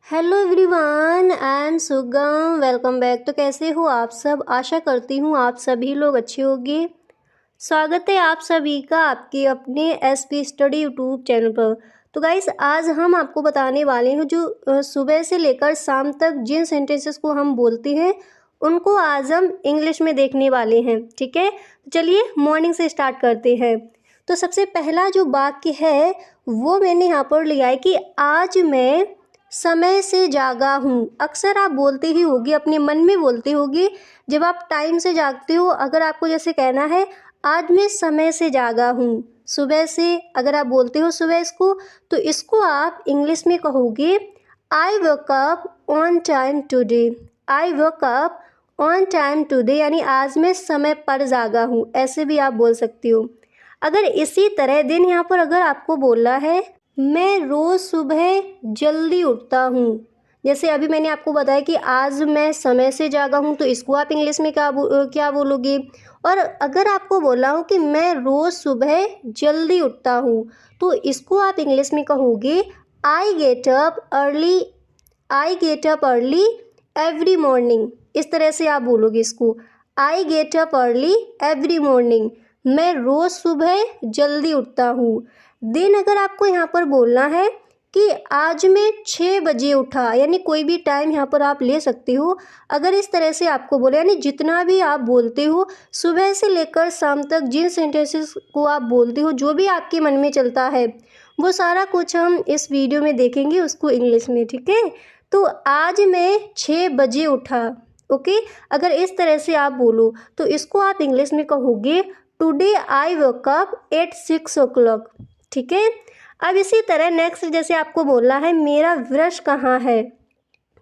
Hello everyone, I am सुगम। Welcome back. तो कैसे हो आप सब? आशा करती हूँ आप सभी लोग अच्छे होंगे। स्वागत है आप सभी का आपके अपने एसपी स्टडी यूट्यूब चैनल पर। तो गाइस, आज हम आपको बताने वाले हैं जो सुबह से लेकर शाम तक जिन सेंटेंसेस को हम बोलते हैं उनको आज हम इंग्लिश में देखने वाले हैं। ठीक है, तो चलिए मॉर्निंग से स्टार्ट करते हैं। तो सबसे पहला जो वाक्य है वो मैंने यहाँ पर लिया है कि आज मैं समय से जागा हूँ। अक्सर आप बोलते ही होगी, अपने मन में बोलते होगी जब आप टाइम से जागते हो। अगर आपको जैसे कहना है आज मैं समय से जागा हूँ, सुबह से अगर आप बोलते हो सुबह इसको, तो इसको आप इंग्लिश में कहोगे I woke up on time today. I woke up on time today, यानी आज मैं समय पर जागा हूँ, ऐसे भी आप बोल सकती हो। अगर इसी तरह दिन यहाँ पर अगर आपको बोलना है मैं रोज़ सुबह जल्दी उठता हूँ, जैसे अभी मैंने आपको बताया कि आज मैं समय से जागा हूँ, तो इसको आप इंग्लिश में क्या बोलोगे। और अगर आपको बोला हूँ कि मैं रोज़ सुबह जल्दी उठता हूँ, तो इसको आप इंग्लिश में कहोगे I get up early. I get up early every morning. इस तरह से आप बोलोगे इसको, I get up early every morning. मैं रोज़ सुबह जल्दी उठता हूँ। दिन अगर आपको यहाँ पर बोलना है कि आज मैं 6 बजे उठा, यानी कोई भी टाइम यहाँ पर आप ले सकते हो। अगर इस तरह से आपको बोले, यानी जितना भी आप बोलते हो सुबह से लेकर शाम तक जिन सेंटेंसेस को आप बोलते हो, जो भी आपके मन में चलता है, वो सारा कुछ हम इस वीडियो में देखेंगे उसको इंग्लिश में। ठीक है, तो आज मैं 6 बजे उठा। ओके, अगर इस तरह से आप बोलो तो इसको आप इंग्लिश में कहोगे today I woke up at 6 o'clock। ठीक है, अब इसी तरह नेक्स्ट जैसे आपको बोलना है मेरा ब्रश कहाँ है।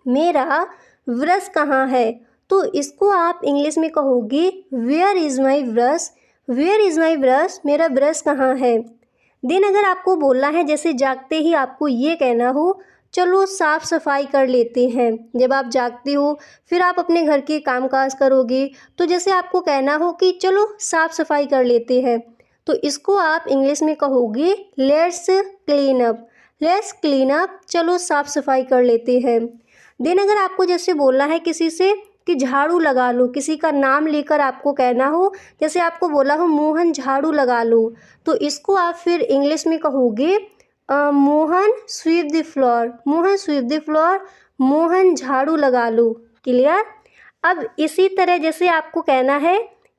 मेरा ब्रश कहाँ है, तो इसको आप इंग्लिश में कहोगे where is my brush. Where is my brush, मेरा ब्रश कहाँ है। दिन अगर आपको बोलना है जैसे जागते ही आपको ये कहना हो चलो साफ़ सफाई कर लेते हैं। जब आप जागते हो फिर आप अपने घर के कामकाज करोगे, तो जैसे आपको कहना हो कि चलो साफ़ सफाई कर लेते हैं, तो इसको आप इंग्लिश में कहोगे let's clean up. Let's clean up, चलो साफ़ सफाई कर लेते हैं। देन अगर आपको जैसे बोलना है किसी से कि झाड़ू लगा लो, किसी का नाम लेकर आपको कहना हो, जैसे आपको बोला हो मोहन झाड़ू लगा लो, तो इसको आप फिर इंग्लिश में कहोगे Mohan SVEEP the floor. Mohan SVEEP the floor, Mohan झाड़ू लगा लो। क्लियर। अब इसी तरह जैसे आपको कहना है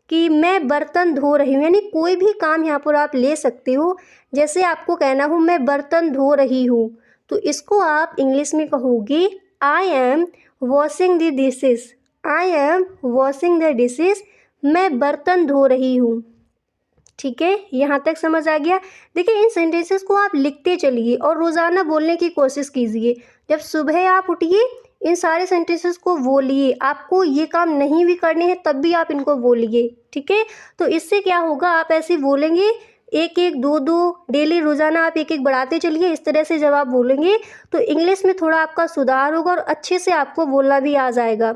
कि मैं बर्तन धो रही हूँ, यानी कोई भी काम यहाँ पर आप ले सकते हो। जैसे आपको कहना हो मैं बर्तन धो रही हूँ, तो इसको आप इंग्लिश में कहोगे I am washing the dishes. I am washing the dishes, मैं बर्तन धो रही हूँ। ठीक है, यहाँ तक समझ आ गया। देखिए, इन सेंटेंसेस को आप लिखते चलिए और रोज़ाना बोलने की कोशिश कीजिए। जब सुबह आप उठिए इन सारे सेंटेंसेस को बोलिए। आपको ये काम नहीं भी करने हैं तब भी आप इनको बोलिए। ठीक है, तो इससे क्या होगा, आप ऐसे बोलेंगे एक एक दो दो डेली रोज़ाना आप एक एक बढ़ाते चलिए। इस तरह से जब आप बोलेंगे तो इंग्लिश में थोड़ा आपका सुधार होगा और अच्छे से आपको बोलना भी आ जाएगा।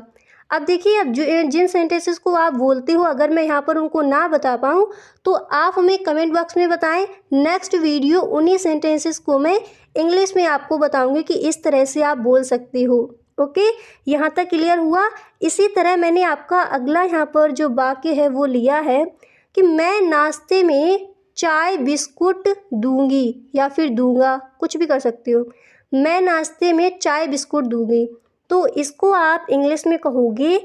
अब देखिए, अब जिन सेंटेंसेस को आप बोलते हो अगर मैं यहाँ पर उनको ना बता पाऊँ तो आप हमें कमेंट बॉक्स में बताएं। नेक्स्ट वीडियो उन्हीं सेंटेंसेस को मैं इंग्लिश में आपको बताऊंगी कि इस तरह से आप बोल सकते हो। ओके, यहाँ तक क्लियर हुआ। इसी तरह मैंने आपका अगला यहाँ पर जो वाक्य है वो लिया है कि मैं नाश्ते में चाय बिस्कुट दूंगी, या फिर दूंगा, कुछ भी कर सकते हो। मैं नाश्ते में चाय बिस्कुट दूंगी, तो इसको आप इंग्लिश में कहोगे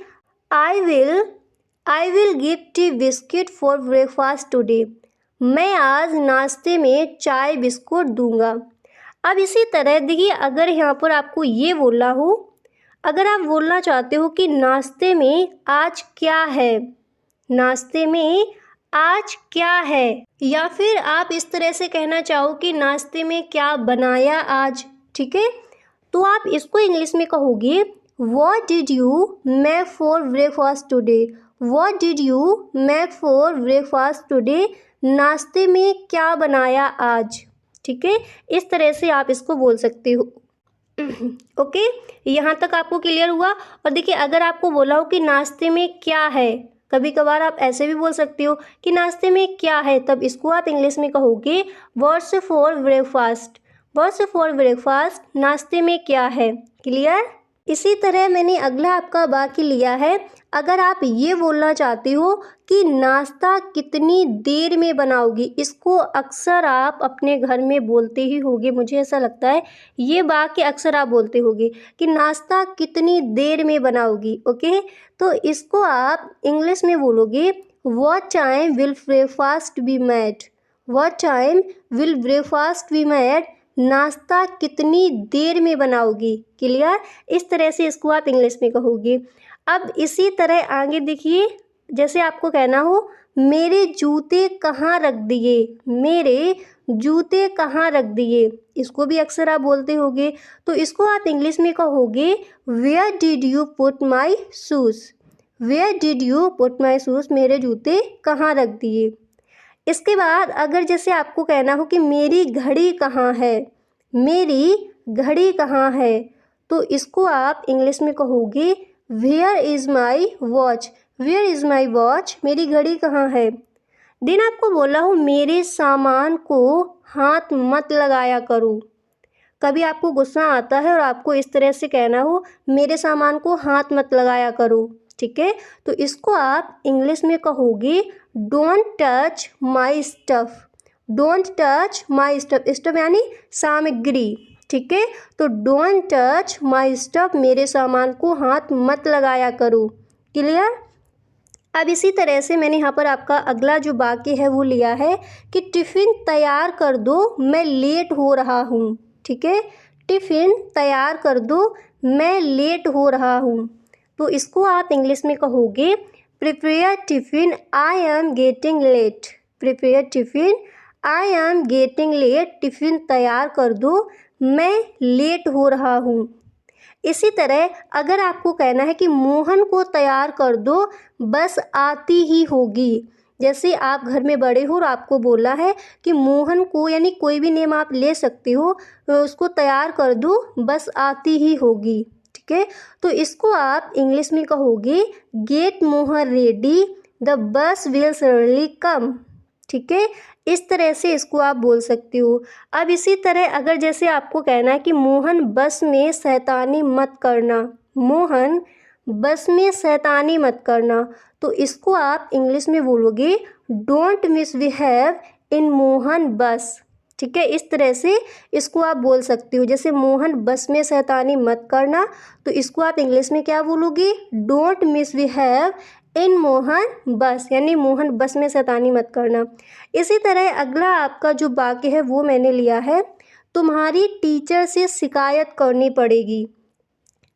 I will give T biscuit for breakfast today. मैं आज नाश्ते में चाय बिस्कुट दूंगा। अब इसी तरह देखिए, अगर यहाँ पर आपको ये बोलना हो, अगर आप बोलना चाहते हो कि नाश्ते में आज क्या है, नाश्ते में आज क्या है, या फिर आप इस तरह से कहना चाहो कि नाश्ते में क्या बनाया आज। ठीक है, तो आप इसको इंग्लिश में कहोगे what did you make for breakfast today. What did you make for breakfast today, नाश्ते में क्या बनाया आज। ठीक है, इस तरह से आप इसको बोल सकते हो। ओके, यहाँ तक आपको क्लियर हुआ। और देखिए, अगर आपको बोला हो कि नाश्ते में क्या है, कभी कभार आप ऐसे भी बोल सकते हो कि नाश्ते में क्या है, तब इसको आप इंग्लिश में कहोगे what's for breakfast. What's for breakfast, नाश्ते में क्या है। क्लियर। इसी तरह मैंने अगला आपका वाक्य लिया है, अगर आप ये बोलना चाहते हो कि नाश्ता कितनी देर में बनाओगी, इसको अक्सर आप अपने घर में बोलते ही होगे, मुझे ऐसा लगता है ये वाक्य अक्सर आप बोलते होगे कि नाश्ता कितनी देर में बनाओगी। ओके, तो इसको आप इंग्लिश में बोलोगे, what time will breakfast be made. What time will breakfast be made, नाश्ता कितनी देर में बनाओगी। क्लियर। इस तरह से इसको आप इंग्लिश में कहोगे। अब इसी तरह आगे देखिए, जैसे आपको कहना हो मेरे जूते कहाँ रख दिए, मेरे जूते कहाँ रख दिए, इसको भी अक्सर आप बोलते होगे। तो इसको आप इंग्लिश में कहोगे, where did you put my shoes. Where did you put my shoes, मेरे जूते कहाँ रख दिए। इसके बाद अगर जैसे आपको कहना हो कि मेरी घड़ी कहाँ है, मेरी घड़ी कहाँ है, तो इसको आप इंग्लिश में कहोगे, where is my watch. Where is my watch, मेरी घड़ी कहाँ है। दिन आपको बोला हो मेरे सामान को हाथ मत लगाया करो। कभी आपको गुस्सा आता है और आपको इस तरह से कहना हो मेरे सामान को हाथ मत लगाया करो, ठीक है, तो इसको आप इंग्लिश में कहोगे, don't touch my stuff. Don't touch my stuff, stuff यानी सामग्री, ठीक है, तो डोंट टच माई स्टफ़, मेरे सामान को हाथ मत लगाया करो। क्लियर। अब इसी तरह से मैंने यहाँ पर आपका अगला जो वाक्य है वो लिया है कि टिफ़िन तैयार कर दो, मैं लेट हो रहा हूँ। ठीक है, टिफ़िन तैयार कर दो, मैं लेट हो रहा हूँ। तो इसको आप इंग्लिश में कहोगे, prepare tiffin, I am getting late. Prepare tiffin, I am getting late, tiffin तैयार कर दो, मैं लेट हो रहा हूँ। इसी तरह अगर आपको कहना है कि मोहन को तैयार कर दो, बस आती ही होगी। जैसे आप घर में बड़े हो और आपको बोला है कि मोहन को, यानी कोई भी नेम आप ले सकते हो, उसको तैयार कर दो, बस आती ही होगी। ठीक है, तो इसको आप इंग्लिश में कहोगे, get Mohan ready, the bus will certainly come. ठीक है, इस तरह से इसको आप बोल सकते हो। अब इसी तरह अगर जैसे आपको कहना है कि मोहन बस में शैतानी मत करना, मोहन बस में शैतानी मत करना, तो इसको आप इंग्लिश में बोलोगे, डोंट मिसबिहेव इन मोहन बस। ठीक है, इस तरह से इसको आप बोल सकते हो। जैसे मोहन बस में शैतानी मत करना, तो इसको आप इंग्लिश में क्या बोलोगे, डोंट मिसबिहेव इन मोहन बस, यानी मोहन बस में शैतानी मत करना। इसी तरह अगला आपका जो वाक्य है वो मैंने लिया है, तुम्हारी टीचर से शिकायत करनी पड़ेगी।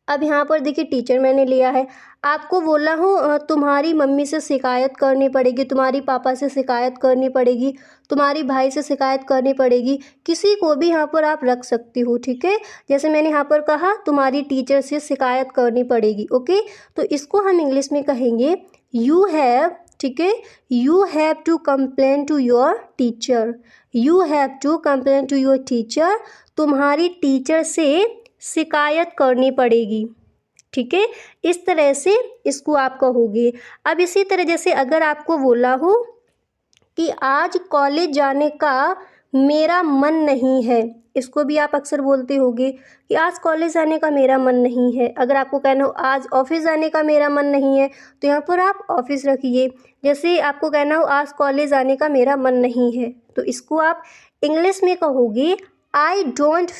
अब यहाँ पर देखिए टीचर मैंने लिया है, आपको बोला हूँ तुम्हारी मम्मी से शिकायत करनी पड़ेगी, तुम्हारी पापा से शिकायत करनी पड़ेगी, तुम्हारी भाई से शिकायत करनी पड़ेगी, किसी को भी यहाँ पर आप रख सकती हो। ठीक है, जैसे मैंने यहाँ पर कहा तुम्हारी टीचर से शिकायत करनी पड़ेगी। ओके, तो इसको हम इंग्लिश में कहेंगे, यू हैव, ठीक है, you have to complain to your teacher. You have to complain to your teacher, तुम्हारी टीचर से शिकायत करनी पड़ेगी। ठीक है, इस तरह से इसको आप कहोगे। अब इसी तरह जैसे अगर आपको बोला हो कि आज कॉलेज जाने का मेरा मन नहीं है, इसको भी आप अक्सर बोलते होगे कि आज कॉलेज जाने का मेरा मन नहीं है। अगर आपको कहना हो आज ऑफिस जाने का मेरा मन नहीं है, तो यहाँ पर आप ऑफिस रखिए। जैसे आपको कहना हो आज कॉलेज जाने का मेरा मन नहीं है, तो इसको आप इंग्लिश में कहोगे, I don't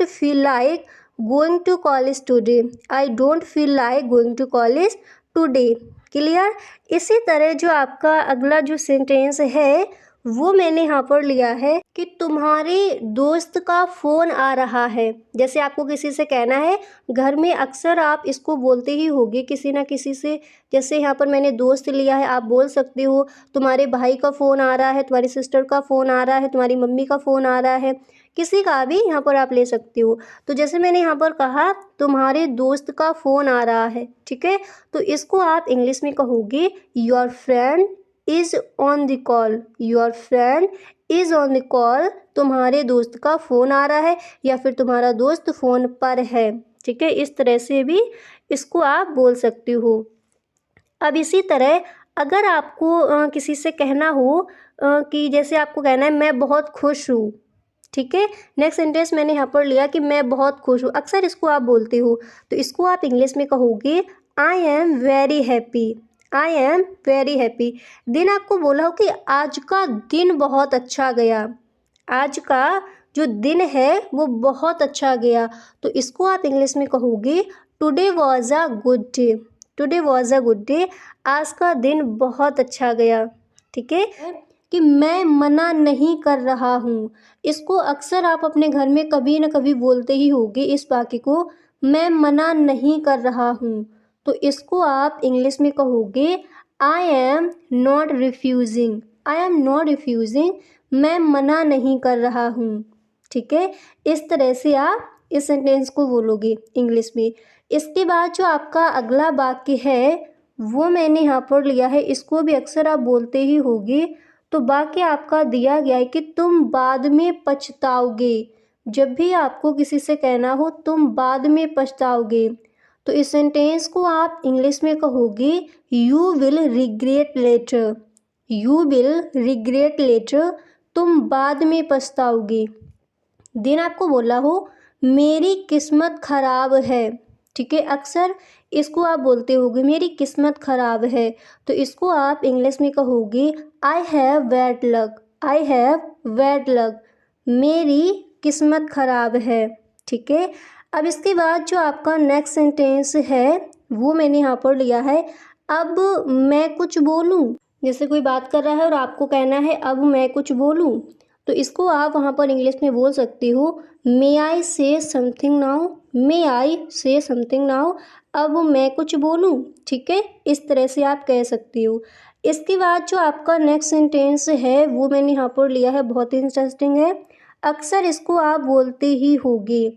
feel like going to college today. I don't feel like going to college today. Clear. इसी तरह जो आपका अगला जो सेंटेंस है वो मैंने यहाँ पर लिया है कि तुम्हारे दोस्त का फ़ोन आ रहा है। जैसे आपको किसी से कहना है, घर में अक्सर आप इसको बोलते ही होगे किसी ना किसी से। जैसे यहाँ पर मैंने दोस्त लिया है, आप बोल सकते हो तुम्हारे भाई का फ़ोन आ रहा है, तुम्हारी सिस्टर का फ़ोन आ रहा है, तुम्हारी मम्मी का फ़ोन आ रहा है, किसी का भी यहाँ पर आप ले सकते हो। तो जैसे मैंने यहाँ पर कहा तुम्हारे दोस्त का फ़ोन आ रहा है, ठीक है, तो इसको आप इंग्लिश में कहोगे, your friend is on the call. Your friend is on the call, तुम्हारे दोस्त का फ़ोन आ रहा है या फिर तुम्हारा दोस्त फ़ोन पर है। ठीक है, इस तरह से भी इसको आप बोल सकते हो। अब इसी तरह अगर आपको किसी से कहना हो कि जैसे आपको कहना है मैं बहुत खुश हूँ, ठीक है। नेक्स्ट सेंटेंस मैंने यहाँ पर लिया कि मैं बहुत खुश हूँ। अक्सर इसको आप बोलते हो, तो इसको आप इंग्लिश में कहोगे I am very happy. I am very happy. दिन आपको बोला हो कि आज का दिन बहुत अच्छा गया। आज का जो दिन है वो बहुत अच्छा गया, तो इसको आप इंग्लिश में कहोगे today was a good day. Today was a good day. आज का दिन बहुत अच्छा गया। ठीक है। कि मैं मना नहीं कर रहा हूँ, इसको अक्सर आप अपने घर में कभी ना कभी बोलते ही होंगे इस वाक्य को, मैं मना नहीं कर रहा हूँ। तो इसको आप इंग्लिश में कहोगे I am not refusing. I am not refusing. मैं मना नहीं कर रहा हूँ। ठीक है। इस तरह से आप इस सेंटेंस को बोलोगे इंग्लिश में। इसके बाद जो आपका अगला वाक्य है वो मैंने यहाँ पर लिया है, इसको भी अक्सर आप बोलते ही होगे। तो वाक्य आपका दिया गया है कि तुम बाद में पछताओगे। जब भी आपको किसी से कहना हो तुम बाद में पछताओगे, तो इस सेंटेंस को आप इंग्लिश में कहोगे you will regret later. You will regret later. तुम बाद में पछताओगे। दिन आपको बोला हो मेरी किस्मत खराब है। ठीक है। अक्सर इसको आप बोलते होगे मेरी किस्मत खराब है, तो इसको आप इंग्लिश में कहोगे I have bad luck. I have bad luck. मेरी किस्मत खराब है। ठीक है। अब इसके बाद जो आपका नेक्स्ट सेंटेंस है वो मैंने यहाँ पर लिया है अब मैं कुछ बोलूँ। जैसे कोई बात कर रहा है और आपको कहना है अब मैं कुछ बोलूँ, तो इसको आप वहाँ पर इंग्लिश में बोल सकते हो मे आई से समथिंग नाउ। मे आई से समथिंग नाउ। अब मैं कुछ बोलूँ। ठीक है। इस तरह से आप कह सकती हो। इसके बाद जो आपका नेक्स्ट सेंटेंस है वो मैंने यहाँ पर लिया है, बहुत ही इंटरेस्टिंग है। अक्सर इसको आप बोलते ही होगे।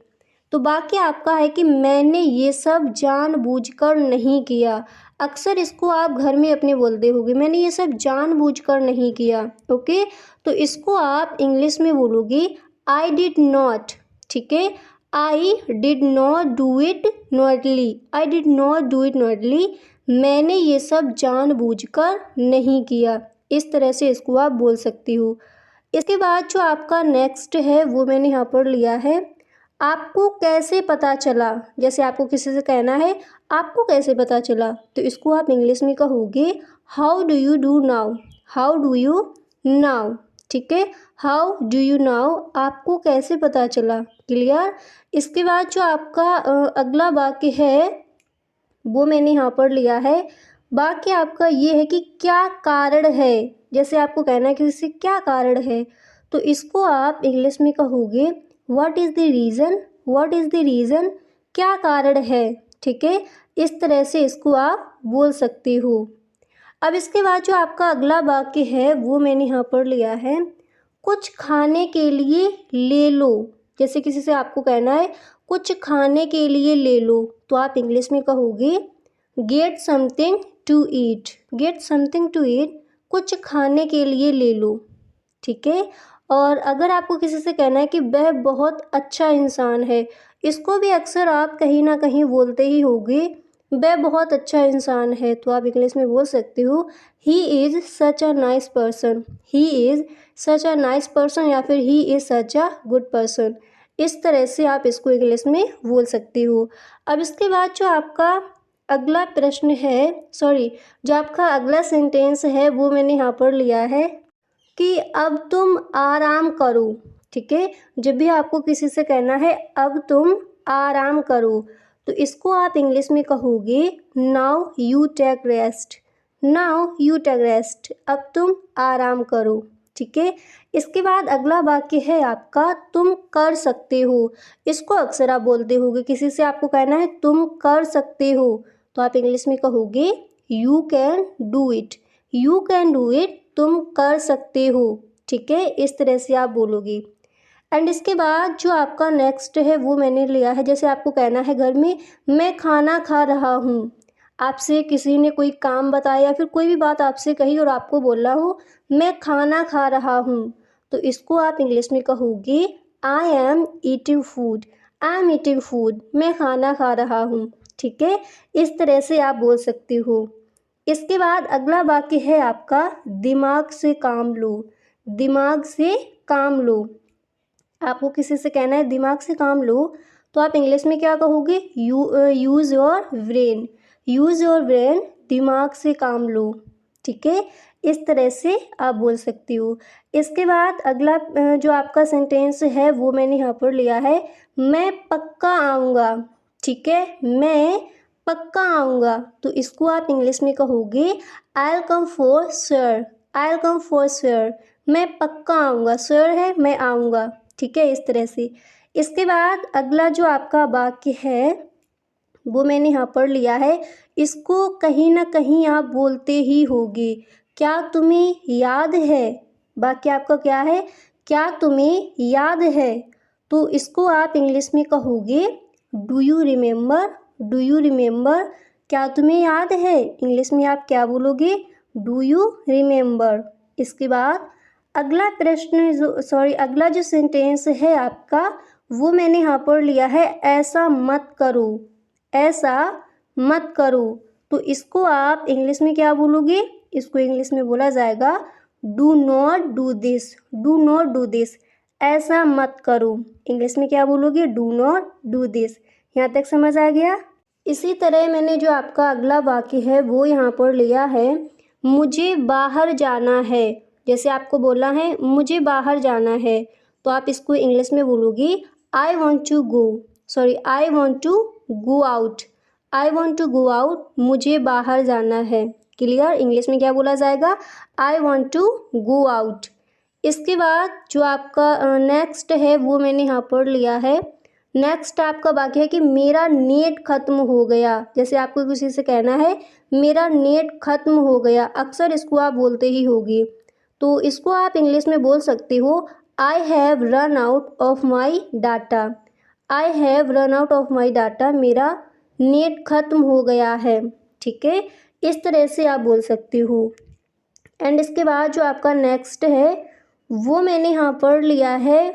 तो बाकी आपका है कि मैंने ये सब जानबूझकर नहीं किया। अक्सर इसको आप घर में अपने बोलते होगे मैंने ये सब जानबूझकर नहीं किया। ओके। तो इसको आप इंग्लिश में बोलोगे आई डिड नॉट। ठीक है। I did not do it naughtily. I did not do it naughtily. मैंने ये सब जानबूझकर नहीं किया। इस तरह से इसको आप बोल सकती हो। इसके बाद जो आपका नेक्स्ट है वो मैंने यहाँ पर लिया है आपको कैसे पता चला। जैसे आपको किसी से कहना है आपको कैसे पता चला, तो इसको आप इंग्लिश में कहोगे how do you do now. How do you now. ठीक है। How do you now. आपको कैसे पता चला। क्लियर। इसके बाद जो आपका अगला वाक्य है वो मैंने यहाँ पर लिया है। वाक्य आपका ये है कि क्या कारण है। जैसे आपको कहना है किसी से क्या कारण है, तो इसको आप इंग्लिश में कहोगे what is the reason. What is the reason. क्या कारण है। ठीक है। इस तरह से इसको आप बोल सकते हो। अब इसके बाद जो आपका अगला वाक्य है वो मैंने यहाँ पर लिया है कुछ खाने के लिए ले लो। जैसे किसी से आपको कहना है कुछ खाने के लिए ले लो, तो आप इंग्लिश में कहोगे get something to eat. Get something to eat. कुछ खाने के लिए ले लो। ठीक है। और अगर आपको किसी से कहना है कि वह बहुत अच्छा इंसान है, इसको भी अक्सर आप कहीं ना कहीं बोलते ही होगे वह बहुत अच्छा इंसान है, तो आप इंग्लिश में बोल सकते हो he is such a nice person. He is such a nice person या फिर he is such a good person. इस तरह से आप इसको इंग्लिश में बोल सकते हो। अब इसके बाद जो आपका अगला प्रश्न है जो आपका अगला सेंटेंस है वो मैंने यहाँ पर लिया है कि अब तुम आराम करो। ठीक है। जब भी आपको किसी से कहना है अब तुम आराम करो, तो इसको आप इंग्लिश में कहोगे now you take rest. Now you take rest. अब तुम आराम करो। ठीक है। इसके बाद अगला वाक्य है आपका तुम कर सकते हो। इसको अक्सर आप बोलते होगे किसी से आपको कहना है तुम कर सकते हो, तो आप इंग्लिश में कहोगे you can do it. You can do it. तुम कर सकते हो। ठीक है। इस तरह से आप बोलोगे। एंड इसके बाद जो आपका नेक्स्ट है वो मैंने लिया है, जैसे आपको कहना है घर में मैं खाना खा रहा हूँ। आपसे किसी ने कोई काम बताया या फिर कोई भी बात आपसे कही और आपको बोलना हो मैं खाना खा रहा हूँ, तो इसको आप इंग्लिश में कहोगे I am eating food. I am eating food. मैं खाना खा रहा हूँ। ठीक है। इस तरह से आप बोल सकते हो। इसके बाद अगला वाक्य है आपका दिमाग से काम लो। दिमाग से काम लो। आपको किसी से कहना है दिमाग से काम लो, तो आप इंग्लिश में क्या कहोगे? Use your brain, use your brain, दिमाग से काम लो। ठीक है, इस तरह से आप बोल सकती हो। इसके बाद अगला जो आपका सेंटेंस है वो मैंने यहाँ पर लिया है, मैं पक्का आऊँगा। ठीक है, मैं पक्का आऊँगा, तो इसको आप इंग्लिश में कहोगे I will come for sure, I will come for sure. मैं पक्का आऊँगा, श्योर है मैं आऊँगा। ठीक है, इस तरह से। इसके बाद अगला जो आपका वाक्य है वो मैंने यहाँ पर लिया है, इसको कहीं ना कहीं आप बोलते ही होगे। क्या तुम्हें याद है? वाक्य आपका क्या है? क्या तुम्हें याद है? तो इसको आप इंग्लिश में कहोगे do you remember, do you remember. क्या तुम्हें याद है? इंग्लिश में आप क्या बोलोगे? Do you remember. इसके बाद अगला अगला जो सेंटेंस है आपका वो मैंने यहाँ पर लिया है, ऐसा मत करो, ऐसा मत करो। तो इसको आप इंग्लिश में क्या बोलोगे? इसको इंग्लिश में बोला जाएगा do not do this, do not do this, ऐसा मत करो। इंग्लिश में क्या बोलोगे? Do not do this. यहाँ तक समझ आ गया? इसी तरह मैंने जो आपका अगला वाक्य है वो यहाँ पर लिया है, मुझे बाहर जाना है। जैसे आपको बोलना है मुझे बाहर जाना है, तो आप इसको इंग्लिश में बोलोगे I want to go, I want to go out, I want to go out, मुझे बाहर जाना है। क्लियर? इंग्लिश में क्या बोला जाएगा? I want to go out. इसके बाद जो आपका नेक्स्ट है वो मैंने यहाँ पर लिया है, नेक्स्ट आपका वाक्य है कि मेरा नेट ख़त्म हो गया। जैसे आपको किसी से कहना है मेरा नेट ख़त्म हो गया, अक्सर इसको आप बोलते ही होगी, तो इसको आप इंग्लिश में बोल सकते हो I have run out of my data, I have run out of my data, मेरा नेट ख़त्म हो गया है। ठीक है, इस तरह से आप बोल सकते हो। एंड इसके बाद जो आपका नेक्स्ट है वो मैंने यहाँ पर लिया है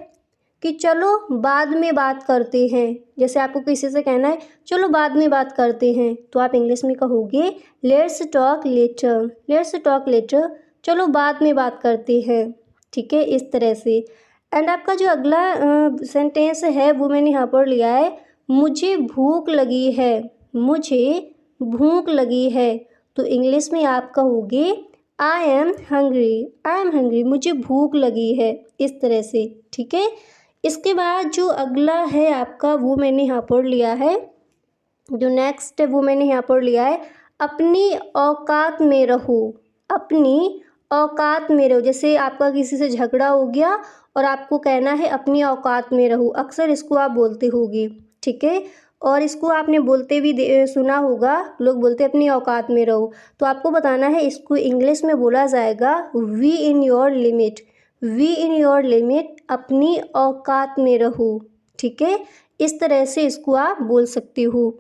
कि चलो बाद में बात करते हैं। जैसे आपको किसी से कहना है चलो बाद में बात करते हैं, तो आप इंग्लिश में कहोगे let's talk later, let's talk later, चलो बाद में बात करते हैं। ठीक है, इस तरह से। एंड आपका जो अगला सेंटेंस है वो मैंने यहाँ पर लिया है, मुझे भूख लगी है, मुझे भूख लगी है, तो इंग्लिश में आप कहोगे I am hungry, I am hungry, मुझे भूख लगी है, इस तरह से। ठीक है, इसके बाद जो अगला है आपका वो मैंने यहाँ पर लिया है, जो नेक्स्ट है वो मैंने यहाँ पर लिया है, अपनी औकात में रहो, अपनी औकात में रहो। जैसे आपका किसी से झगड़ा हो गया और आपको कहना है अपनी औकात में रहो, अक्सर इसको आप बोलते होगे। ठीक है, और इसको आपने बोलते भी सुना होगा, लोग बोलते अपनी औकात में रहो, तो आपको बताना है इसको इंग्लिश में बोला जाएगा be in your limit, be in your limit, अपनी औकात में रहो। ठीक है, इस तरह से इसको आप बोल सकते हो।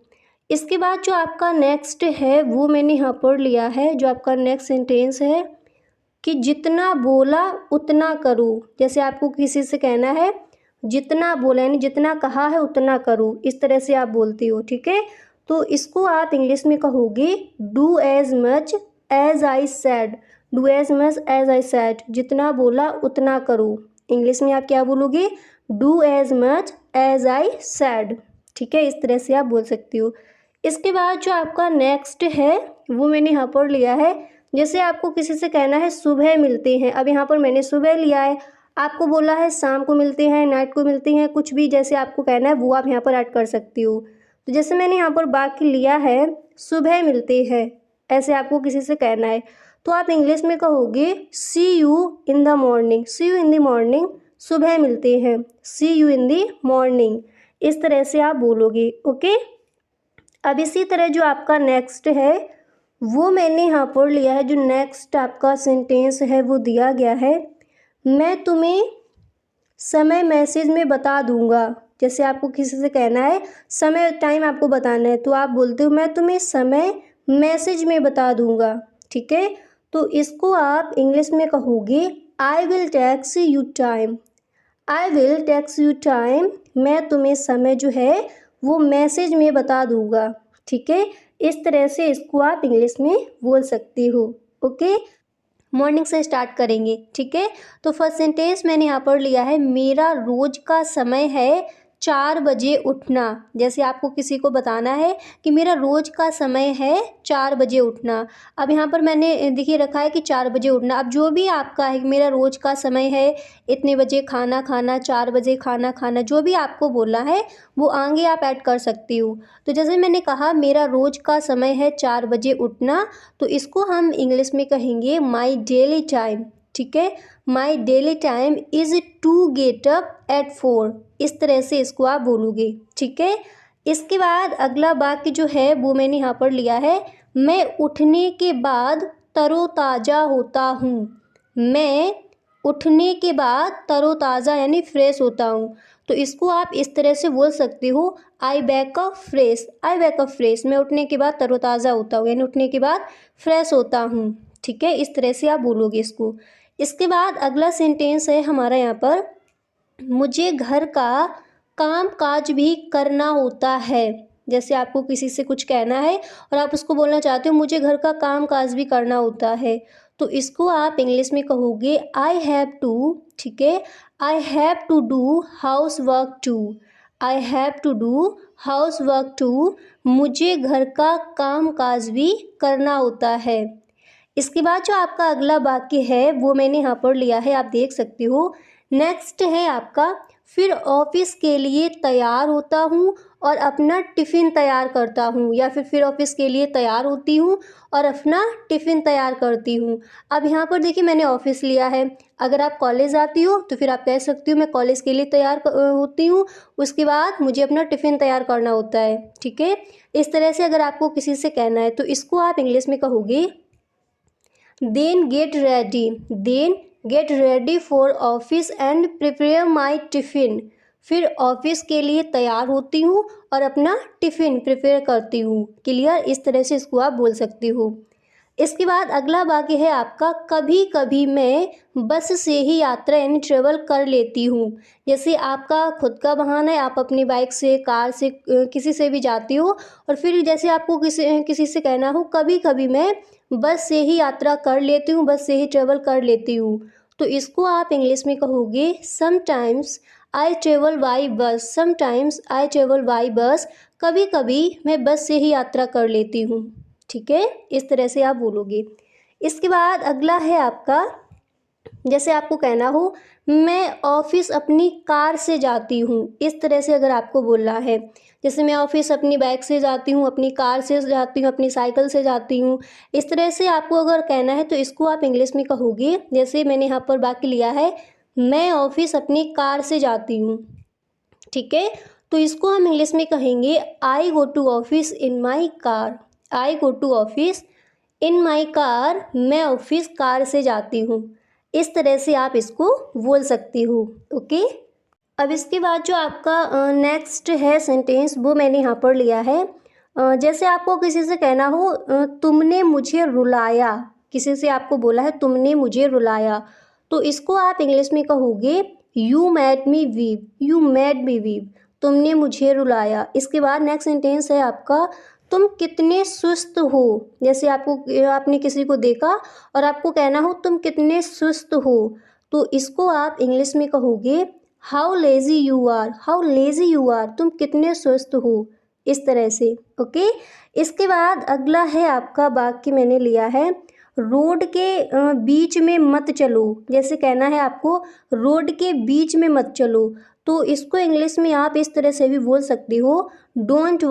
इसके बाद जो आपका नेक्स्ट है वो मैंने यहाँ पर लिया है, जो आपका नेक्स्ट सेंटेंस है कि जितना बोला उतना करो। जैसे आपको किसी से कहना है जितना बोला, यानी जितना कहा है उतना करो, इस तरह से आप बोलते हो। ठीक है, तो इसको आप इंग्लिश में कहोगे do as much as I said, do as much as I said, जितना बोला उतना करो। इंग्लिश में आप क्या बोलोगे? Do as much as I said. ठीक है, इस तरह से आप बोल सकते हो। इसके बाद जो आपका नेक्स्ट है वो मैंने यहाँ पर लिया है, जैसे आपको किसी से कहना है सुबह मिलते हैं, अब यहाँ पर मैंने सुबह लिया है, आपको बोला है शाम को मिलते हैं, नाइट को मिलते हैं, कुछ भी जैसे आपको कहना है वो आप यहाँ पर ऐड कर सकती हो। तो जैसे मैंने यहाँ पर वाक्य लिया है सुबह मिलते हैं, ऐसे आपको किसी से कहना है, तो आप इंग्लिश में कहोगे see you in the morning, see you in the morning, सुबह मिलते हैं, see you in the morning, इस तरह से आप बोलोगे। ओके, अब इसी तरह जो आपका नेक्स्ट है वो मैंने यहाँ पर लिया है, जो नेक्स्ट आपका सेंटेंस है वो दिया गया है, मैं तुम्हें समय मैसेज में बता दूंगा। जैसे आपको किसी से कहना है समय टाइम आपको बताना है, तो आप बोलते हो मैं तुम्हें समय मैसेज में बता दूंगा। ठीक है, तो इसको आप इंग्लिश में कहोगे I will text you time, I will text you time, मैं तुम्हें समय जो है वो मैसेज में बता दूंगा। ठीक है, इस तरह से इसको आप इंग्लिश में बोल सकते हो। ओके, मॉर्निंग से स्टार्ट करेंगे, ठीक है। तो फर्स्ट सेंटेंस मैंने यहाँ पर लिया है, मेरा रोज का समय है 4 बजे उठना। जैसे आपको किसी को बताना है कि मेरा रोज का समय है 4 बजे उठना। अब यहाँ पर मैंने देखिए रखा है कि 4 बजे उठना। अब जो भी आपका है कि मेरा रोज का समय है इतने बजे खाना खाना, 4 बजे खाना खाना, जो भी आपको बोलना है वो आगे आप ऐड कर सकती हो। तो जैसे मैंने कहा मेरा रोज का समय है 4 बजे उठना, तो इसको हम इंग्लिश में कहेंगे माई डेली टाइम, ठीक है। My daily time is to get up at 4, इस तरह से इसको आप बोलोगे, ठीक है। इसके बाद अगला वाक्य जो है वो मैंने यहाँ पर लिया है, मैं उठने के बाद तरोताज़ा होता हूँ। मैं उठने के बाद तरोताज़ा यानी फ्रेश होता हूँ। तो इसको आप इस तरह से बोल सकते हो, आई वेक अप फ्रेश, आई वेक अप फ्रेश। मैं उठने के बाद तरोताज़ा होता हूँ यानी उठने के बाद फ्रेश होता हूँ, ठीक है। इस तरह से आप बोलोगे इसको। इसके बाद अगला सेंटेंस है हमारा यहाँ पर, मुझे घर का काम काज भी करना होता है। जैसे आपको किसी से कुछ कहना है और आप उसको बोलना चाहते हो मुझे घर का काम काज भी करना होता है, तो इसको आप इंग्लिश में कहोगे आई हैव टू, ठीक है। I have to do housework too, I have to do housework too, मुझे घर का काम काज भी करना होता है। इसके बाद जो आपका अगला वाक्य है वो मैंने यहाँ पर लिया है, आप देख सकते हो। नेक्स्ट है आपका, फिर ऑफिस के लिए तैयार होता हूँ और अपना टिफ़िन तैयार करता हूँ, या फिर ऑफिस के लिए तैयार होती हूँ और अपना टिफ़िन तैयार करती हूँ। अब यहाँ पर देखिए मैंने ऑफिस लिया है। अगर आप कॉलेज आती हो तो फिर आप कह सकती हो मैं कॉलेज के लिए तैयार होती हूँ, उसके बाद मुझे अपना टिफ़िन तैयार करना होता है, ठीक है। इस तरह से अगर आपको किसी से कहना है तो इसको आप इंग्लिश में कहोगे then get ready for office and prepare my tiffin. फिर ऑफिस के लिए तैयार होती हूँ और अपना टिफ़िन प्रिपेयर करती हूँ। क्लियर, इस तरह से इसको आप बोल सकती हो। इसके बाद अगला वाक्य है आपका, कभी कभी मैं बस से ही यात्रा यानी ट्रेवल कर लेती हूँ। जैसे आपका खुद का वाहन है, आप अपनी बाइक से, कार से, किसी से भी जाती हो, और फिर जैसे आपको किसी से कहना हो कभी कभी मैं बस से ही यात्रा कर लेती हूँ, बस से ही ट्रेवल कर लेती हूँ, तो इसको आप इंग्लिश में कहोगे sometimes I travel by bus, sometimes I travel by bus, कभी कभी मैं बस से ही यात्रा कर लेती हूँ, ठीक है। इस तरह से आप बोलोगे। इसके बाद अगला है आपका, जैसे आपको कहना हो मैं ऑफिस अपनी कार से जाती हूँ, इस तरह से अगर आपको बोलना है, जैसे मैं ऑफिस अपनी बाइक से जाती हूँ, अपनी कार से जाती हूँ, अपनी साइकिल से जाती हूँ, इस तरह से आपको अगर कहना है तो इसको आप इंग्लिश में कहोगे। जैसे मैंने यहाँ पर वाक्य लिया है, मैं ऑफिस अपनी कार से जाती हूँ, ठीक है। तो इसको हम इंग्लिश में कहेंगे I go to office in my car, I go to office in my car, मैं ऑफिस कार से जाती हूँ। इस तरह से आप इसको बोल सकती हो, ओके। अब इसके बाद जो आपका नेक्स्ट है सेंटेंस वो मैंने यहाँ पर लिया है। जैसे आपको किसी से कहना हो तुमने मुझे रुलाया, किसी से आपको बोला है तुमने मुझे रुलाया, तो इसको आप इंग्लिश में कहोगे you made me weep, you made me weep, तुमने मुझे रुलाया। इसके बाद नेक्स्ट सेंटेंस है आपका, तुम कितने सुस्त हो। जैसे आपने किसी को देखा और आपको कहना हो तुम कितने सुस्त हो, तो इसको आप इंग्लिश में कहोगे how lazy you are, how lazy you are, तुम कितने सुस्त हो, इस तरह से, ओके। इसके बाद अगला है आपका वाक्य मैंने लिया है, रोड के बीच में मत चलो। जैसे कहना है आपको रोड के बीच में मत चलो, तो इसको इंग्लिश में आप इस तरह से भी बोल सकते हो don't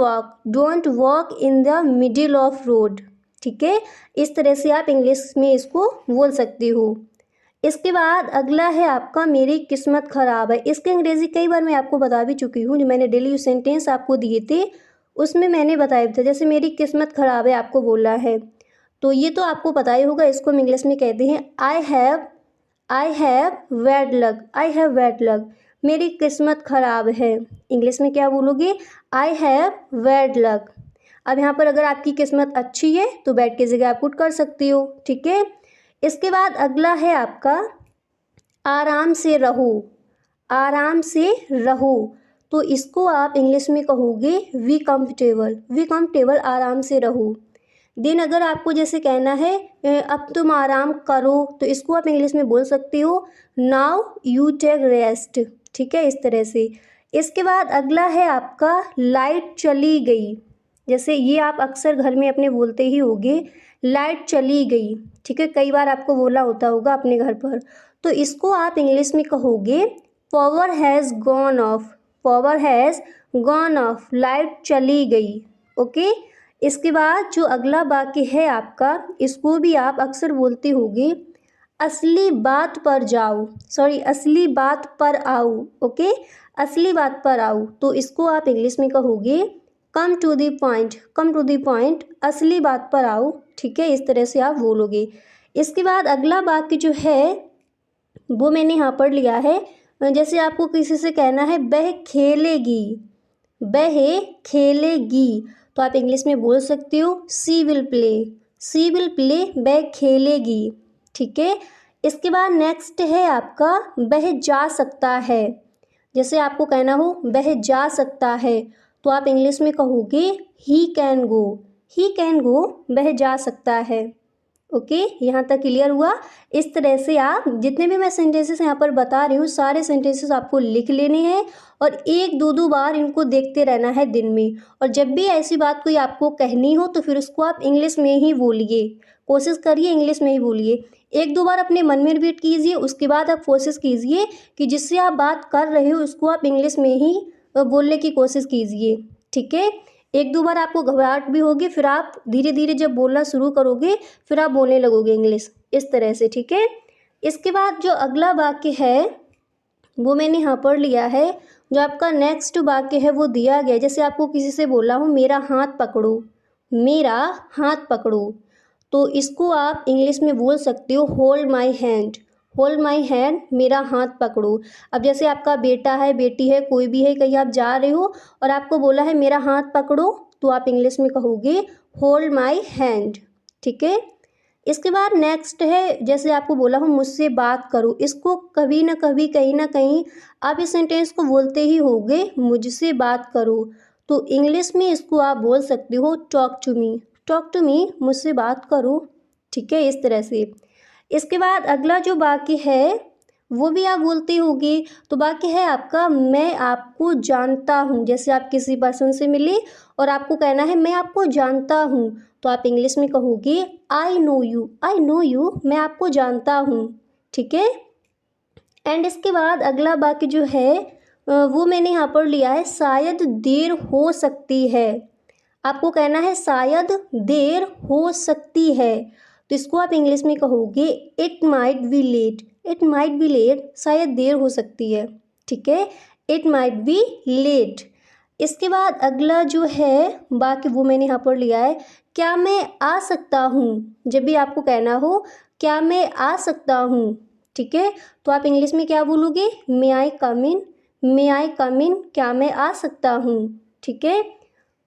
walk in the middle of road, ठीक है। इस तरह से आप इंग्लिश में इसको बोल सकते हो। इसके बाद अगला है आपका मेरी किस्मत ख़राब है। इसके अंग्रेज़ी कई बार मैं आपको बता भी चुकी हूँ, जो मैंने डेली सेंटेंस आपको दिए थे उसमें मैंने बताया था। जैसे मेरी किस्मत ख़राब है आपको बोलना है, तो ये तो आपको पता ही होगा, इसको हम इंग्लिश में कहते हैं I have bad luck, I have bad luck, मेरी किस्मत ख़राब है। इंग्लिश में क्या बोलोगे, आई हैव बैड लक। अब यहाँ पर अगर आपकी किस्मत अच्छी है तो बैड की जगह आप पुट कर सकती हो, ठीक है। इसके बाद अगला है आपका आराम से रहो, आराम से रहो, तो इसको आप इंग्लिश में कहोगे वी कंफर्टेबल, वी कंफर्टेबल, आराम से रहो। देन अगर आपको जैसे कहना है अब तुम आराम करो, तो इसको आप इंग्लिश में बोल सकते हो नाउ यू टेक रेस्ट। ठीक है, इस तरह से। इसके बाद अगला है आपका लाइट चली गई। जैसे ये आप अक्सर घर में अपने बोलते ही होगे, लाइट चली गई। ठीक है, कई बार आपको बोला होता होगा अपने घर पर। तो इसको आप इंग्लिश में कहोगे power has gone of. Power has gone of, light चली गई। ओके। इसके बाद जो अगला वाक्य है आपका, इसको भी आप अक्सर बोलते होगे असली बात पर जाओ, सॉरी असली बात पर आओ। ओके, असली बात पर आओ। तो इसको आप इंग्लिश में कहोगे come to the point. Come to the point, असली बात पर आओ। ठीक है, इस तरह से आप बोलोगे। इसके बाद अगला वाक्य जो है वो मैंने यहाँ पर लिया है। जैसे आपको किसी से कहना है वह खेलेगी, वह खेलेगी, तो आप इंग्लिश में बोल सकते हो she will play. She will play, वह खेलेगी। ठीक है। इसके बाद नेक्स्ट है आपका वह जा सकता है। जैसे आपको कहना हो वह जा सकता है, तो आप इंग्लिश में कहोगे he can go. He can go, वह जा सकता है। ओके, यहाँ तक क्लियर हुआ। इस तरह से आप जितने भी मैं सेंटेंसेस यहाँ पर बता रही हूँ, सारे सेंटेंसेस आपको लिख लेने हैं और एक दो दो बार इनको देखते रहना है दिन में। और जब भी ऐसी बात कोई आपको कहनी हो तो फिर उसको आप इंग्लिश में ही बोलिए। कोशिश करिए इंग्लिश में ही बोलिए। एक दो बार अपने मन में रिपीट कीजिए, उसके बाद आप कोशिश कीजिए कि जिससे आप बात कर रहे हो उसको आप इंग्लिश में ही बोलने की कोशिश कीजिए। ठीक है। एक दो बार आपको घबराहट भी होगी, फिर आप धीरे धीरे जब बोलना शुरू करोगे फिर आप बोलने लगोगे इंग्लिश, इस तरह से। ठीक है। इसके बाद जो अगला वाक्य है वो मैंने यहाँ पर लिया है। जो आपका नेक्स्ट वाक्य है वो दिया गया। जैसे आपको किसी से बोला हो मेरा हाथ पकड़ो, मेरा हाथ पकड़ो, तो इसको आप इंग्लिश में बोल सकते हो hold my hand. Hold my hand, मेरा हाथ पकड़ो। अब जैसे आपका बेटा है, बेटी है, कोई भी है, कहीं आप जा रहे हो और आपको बोला है मेरा हाथ पकड़ो, तो आप इंग्लिश में कहोगे होल्ड माई हैंड। ठीक है। इसके बाद नेक्स्ट है, जैसे आपको बोला हो मुझसे बात करो, इसको कभी ना कभी कहीं ना कहीं आप इस सेंटेंस को बोलते ही होगे मुझसे बात करो, तो इंग्लिश में इसको आप बोल सकते हो talk to me. Talk to me, मुझसे बात करो। ठीक है, इस तरह से। इसके बाद अगला जो वाक्य है वो भी आप बोलते होगे। तो वाक्य है आपका मैं आपको जानता हूँ। जैसे आप किसी पर्सन से मिले और आपको कहना है मैं आपको जानता हूँ, तो आप इंग्लिश में कहोगे I know you. I know you, मैं आपको जानता हूँ। ठीक है। एंड इसके बाद अगला वाक्य जो है वो मैंने यहाँ पर लिया है शायद देर हो सकती है। आपको कहना है शायद देर हो सकती है, तो इसको आप इंग्लिश में कहोगे it might be late. It might be late, शायद देर हो सकती है। ठीक है, इट माइट बी लेट। इसके बाद अगला जो है वाक्य वो मैंने यहाँ पर लिया है क्या मैं आ सकता हूँ। जब भी आपको कहना हो क्या मैं आ सकता हूँ, ठीक है, तो आप इंग्लिश में क्या बोलोगे मे आई कम इन। मे आई कम इन, क्या मैं आ सकता हूँ। ठीक है।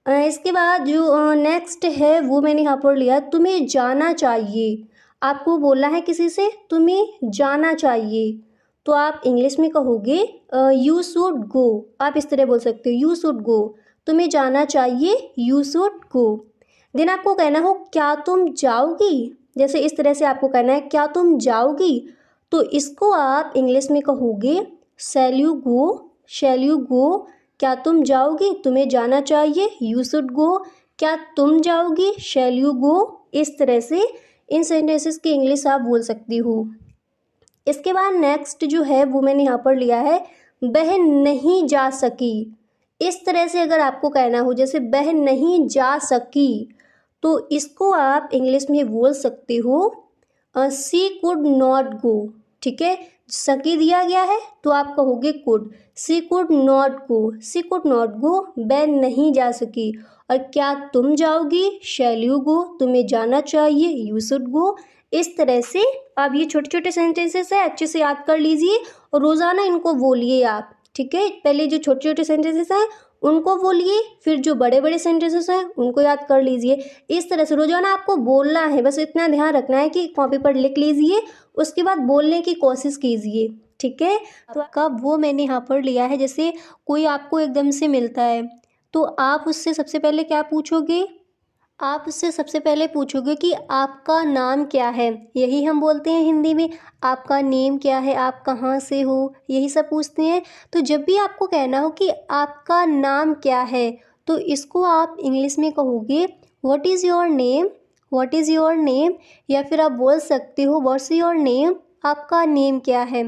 इसके बाद जो नेक्स्ट है वो मैंने यहाँ पर लिया तुम्हें जाना चाहिए। आपको बोलना है किसी से तुम्हें जाना चाहिए, तो आप इंग्लिश में कहोगे यू शुड गो। आप इस तरह बोल सकते हो यू शुड गो, तुम्हें जाना चाहिए, यू शुड गो। देन आपको कहना हो क्या तुम जाओगी। जैसे इस तरह से आपको कहना है क्या तुम जाओगी, तो इसको आप इंग्लिश में कहोगे shall you go. Shall you go, क्या तुम जाओगी, तुम्हें जाना चाहिए, यू शुड गो। क्या तुम जाओगी, शैल यू गो। इस तरह से इन सेंटेंसेस की इंग्लिश आप बोल सकती हो। इसके बाद नेक्स्ट जो है वो मैंने यहाँ पर लिया है वह नहीं जा सकी। इस तरह से अगर आपको कहना हो जैसे वह नहीं जा सकी, तो इसको आप इंग्लिश में बोल सकते हो सी कुड नॉट गो। ठीक है, सकी दिया गया है तो आप कहोगे could. She could not go. She could not go, वह नहीं जा सकी। और क्या तुम जाओगी, शैल यू गो, तुम्हें जाना चाहिए, यू शुड गो। इस तरह से आप ये छोटे छोटे सेंटेंसेस है अच्छे से याद कर लीजिए और रोज़ाना इनको बोलिए आप। ठीक है, पहले जो छोटे छोटे सेंटेंसेस हैं उनको बोलिए, फिर जो बड़े बड़े सेंटेंसेस हैं उनको याद कर लीजिए। इस तरह से रोज़ाना आपको बोलना है, बस इतना ध्यान रखना है कि कॉपी पर लिख लीजिए, उसके बाद बोलने की कोशिश कीजिए। ठीक है, तो कब वो मैंने यहाँ पर लिया है जैसे कोई आपको एकदम से मिलता है तो आप उससे सबसे पहले क्या पूछोगे, आप उससे सबसे पहले पूछोगे कि आपका नाम क्या है, यही हम बोलते हैं हिंदी में, आपका नेम क्या है, आप कहाँ से हो, यही सब पूछते हैं। तो जब भी आपको कहना हो कि आपका नाम क्या है, तो इसको आप इंग्लिश में कहोगे what is your name, what is your name, या फिर आप बोल सकते हो व्हाट्स योर नेम, आपका नेम क्या है।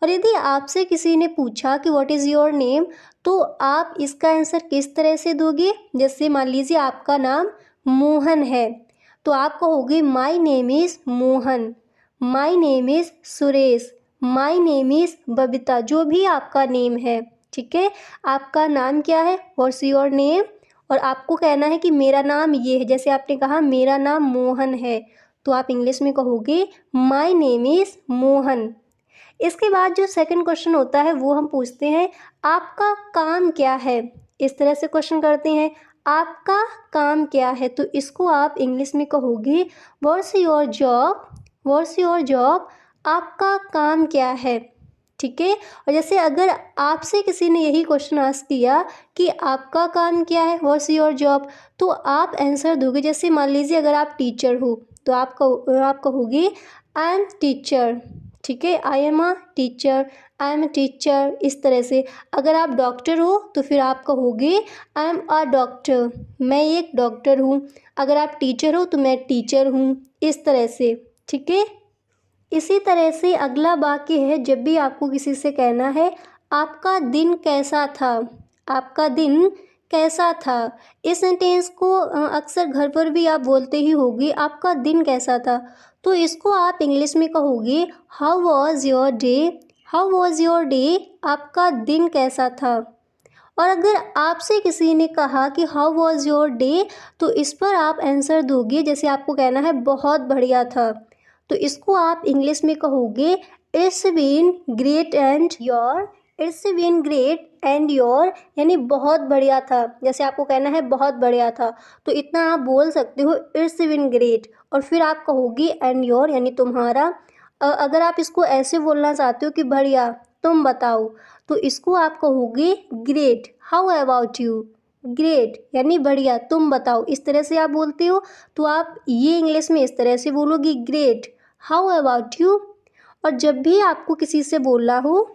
और यदि आपसे किसी ने पूछा कि व्हाट इज़ योर नेम, तो आप इसका आंसर किस तरह से दोगे। जैसे मान लीजिए आपका नाम मोहन है, तो आप कहोगे my name is Mohan, my name is Suresh, my name is Babita, जो भी आपका नेम है। ठीक है, आपका नाम क्या है, व्हाट्स योर नेम, और आपको कहना है कि मेरा नाम ये है। जैसे आपने कहा मेरा नाम मोहन है, तो आप इंग्लिश में कहोगे माई नेम इज़ मोहन। इसके बाद जो सेकंड क्वेश्चन होता है वो हम पूछते हैं आपका काम क्या है। इस तरह से क्वेश्चन करते हैं आपका काम क्या है, तो इसको आप इंग्लिश में कहोगे what's your job, what's your job, आपका काम क्या है। ठीक है, और जैसे अगर आपसे किसी ने यही क्वेश्चन आस्क किया कि आपका काम क्या है, व्हाट्स योर जॉब, तो आप आंसर दोगे। जैसे मान लीजिए अगर आप टीचर हो, तो आप कहोगे आई एम टीचर। ठीक है, I am a teacher, I am a teacher, इस तरह से। अगर आप डॉक्टर हो तो फिर आप कहोगे आई एम अ डॉक्टर, मैं एक डॉक्टर हूँ। अगर आप टीचर हो तो मैं टीचर हूँ, इस तरह से। ठीक है, इसी तरह से अगला वाक्य है जब भी आपको किसी से कहना है आपका दिन कैसा था, आपका दिन कैसा था। इस सेंटेंस को अक्सर घर पर भी आप बोलते ही होगी आपका दिन कैसा था, तो इसको आप इंग्लिश में कहोगे how was your day, how was your day, आपका दिन कैसा था। और अगर आपसे किसी ने कहा कि हाउ वॉज योर डे, तो इस पर आप आंसर दोगे। जैसे आपको कहना है बहुत बढ़िया था, तो इसको आप इंग्लिश में कहोगे it's been great and your, it's been great and your, यानी बहुत बढ़िया था। जैसे आपको कहना है बहुत बढ़िया था, तो इतना आप बोल सकते हो इट्स बीन ग्रेट, और फिर आप कहोगे एंड योर, यानी तुम्हारा। अगर आप इसको ऐसे बोलना चाहते हो कि बढ़िया, तुम बताओ, तो इसको आप कहोगे great, how about you, great यानी बढ़िया, तुम बताओ, इस तरह से आप बोलते हो। तो आप ये इंग्लिश में इस तरह से बोलोगे ग्रेट, हाउ अबाउट यू। और जब भी आपको किसी से बोलना हो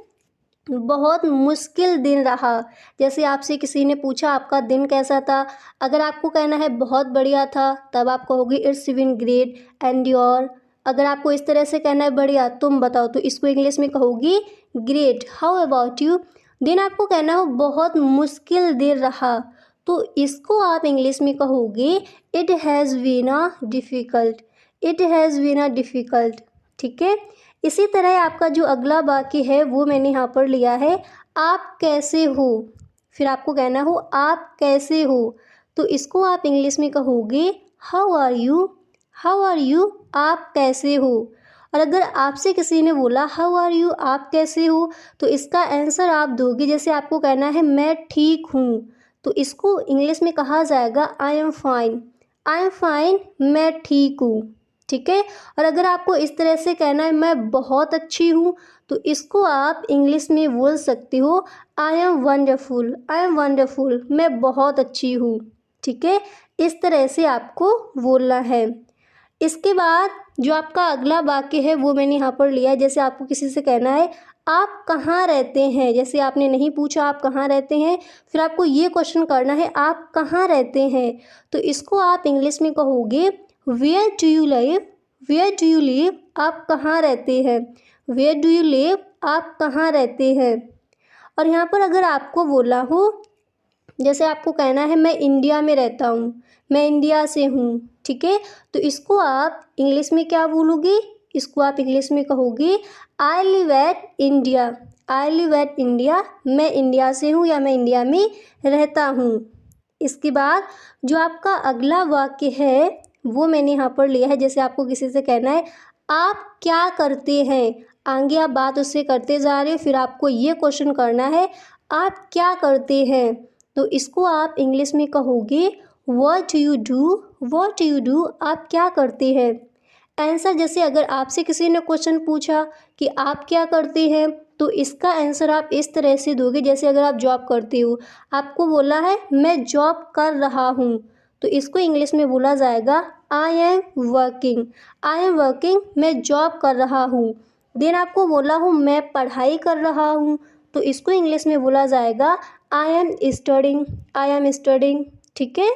बहुत मुश्किल दिन रहा, जैसे आपसे किसी ने पूछा आपका दिन कैसा था, अगर आपको कहना है बहुत बढ़िया था, तब आप कहोगे it's been great and your. अगर आपको इस तरह से कहना है बढ़िया, तुम बताओ, तो इसको इंग्लिश में कहोगे great, how about you. Then आपको कहना हो बहुत मुश्किल दिन रहा, तो इसको आप इंग्लिश में कहोगे it has been a difficult, it has been a difficult. ठीक है, इसी तरह आपका जो अगला वाक्य है वो मैंने यहाँ पर लिया है आप कैसे हो। फिर आपको कहना हो आप कैसे हो, तो इसको आप इंग्लिश में कहोगे how are you, how are you, आप कैसे हो। और अगर आपसे किसी ने बोला हाउ आर यू, आप कैसे हो, तो इसका आंसर आप दोगे। जैसे आपको कहना है मैं ठीक हूँ, तो इसको इंग्लिश में कहा जाएगा I am fine, I am fine, मैं ठीक हूँ। ठीक है, और अगर आपको इस तरह से कहना है मैं बहुत अच्छी हूँ, तो इसको आप इंग्लिश में बोल सकते हो I am wonderful, I am wonderful, मैं बहुत अच्छी हूँ। ठीक है, इस तरह से आपको बोलना है। इसके बाद जो आपका अगला वाक्य है वो मैंने यहाँ पर लिया है। जैसे आपको किसी से कहना है आप कहाँ रहते हैं, जैसे आपने नहीं पूछा आप कहाँ रहते हैं, फिर आपको ये क्वेश्चन करना है आप कहाँ रहते हैं, तो इसको आप इंग्लिश में कहोगे where do you live, where do you live, आप कहाँ रहते हैं, वेयर डू यू लिव, आप कहाँ रहते हैं। और यहाँ पर अगर आपको बोला हो, जैसे आपको कहना है मैं इंडिया में रहता हूँ, मैं इंडिया से हूँ। ठीक है, तो इसको आप इंग्लिश में क्या बोलोगे, इसको आप इंग्लिश में कहोगे I live at India, I live at India, मैं इंडिया से हूँ या मैं इंडिया में रहता हूँ। इसके बाद जो आपका अगला वाक्य है वो मैंने यहाँ पर लिया है। जैसे आपको किसी से कहना है आप क्या करते हैं, आगे आप बात उससे करते जा रहे हो, फिर आपको ये क्वेश्चन करना है आप क्या करते हैं, तो इसको आप इंग्लिश में कहोगे what do you do, what do you do, आप क्या करते हैं। आंसर जैसे अगर आपसे किसी ने क्वेश्चन पूछा कि आप क्या करते हैं, तो इसका आंसर आप इस तरह से दोगे। जैसे अगर आप जॉब करते हो, आपको बोला है मैं जॉब कर रहा हूँ, तो इसको इंग्लिश में बोला जाएगा I am working. I am working, मैं जॉब कर रहा हूँ। देन आपको बोला हूँ मैं पढ़ाई कर रहा हूँ, तो इसको इंग्लिश में बोला जाएगा I am studying. I am studying, ठीक है,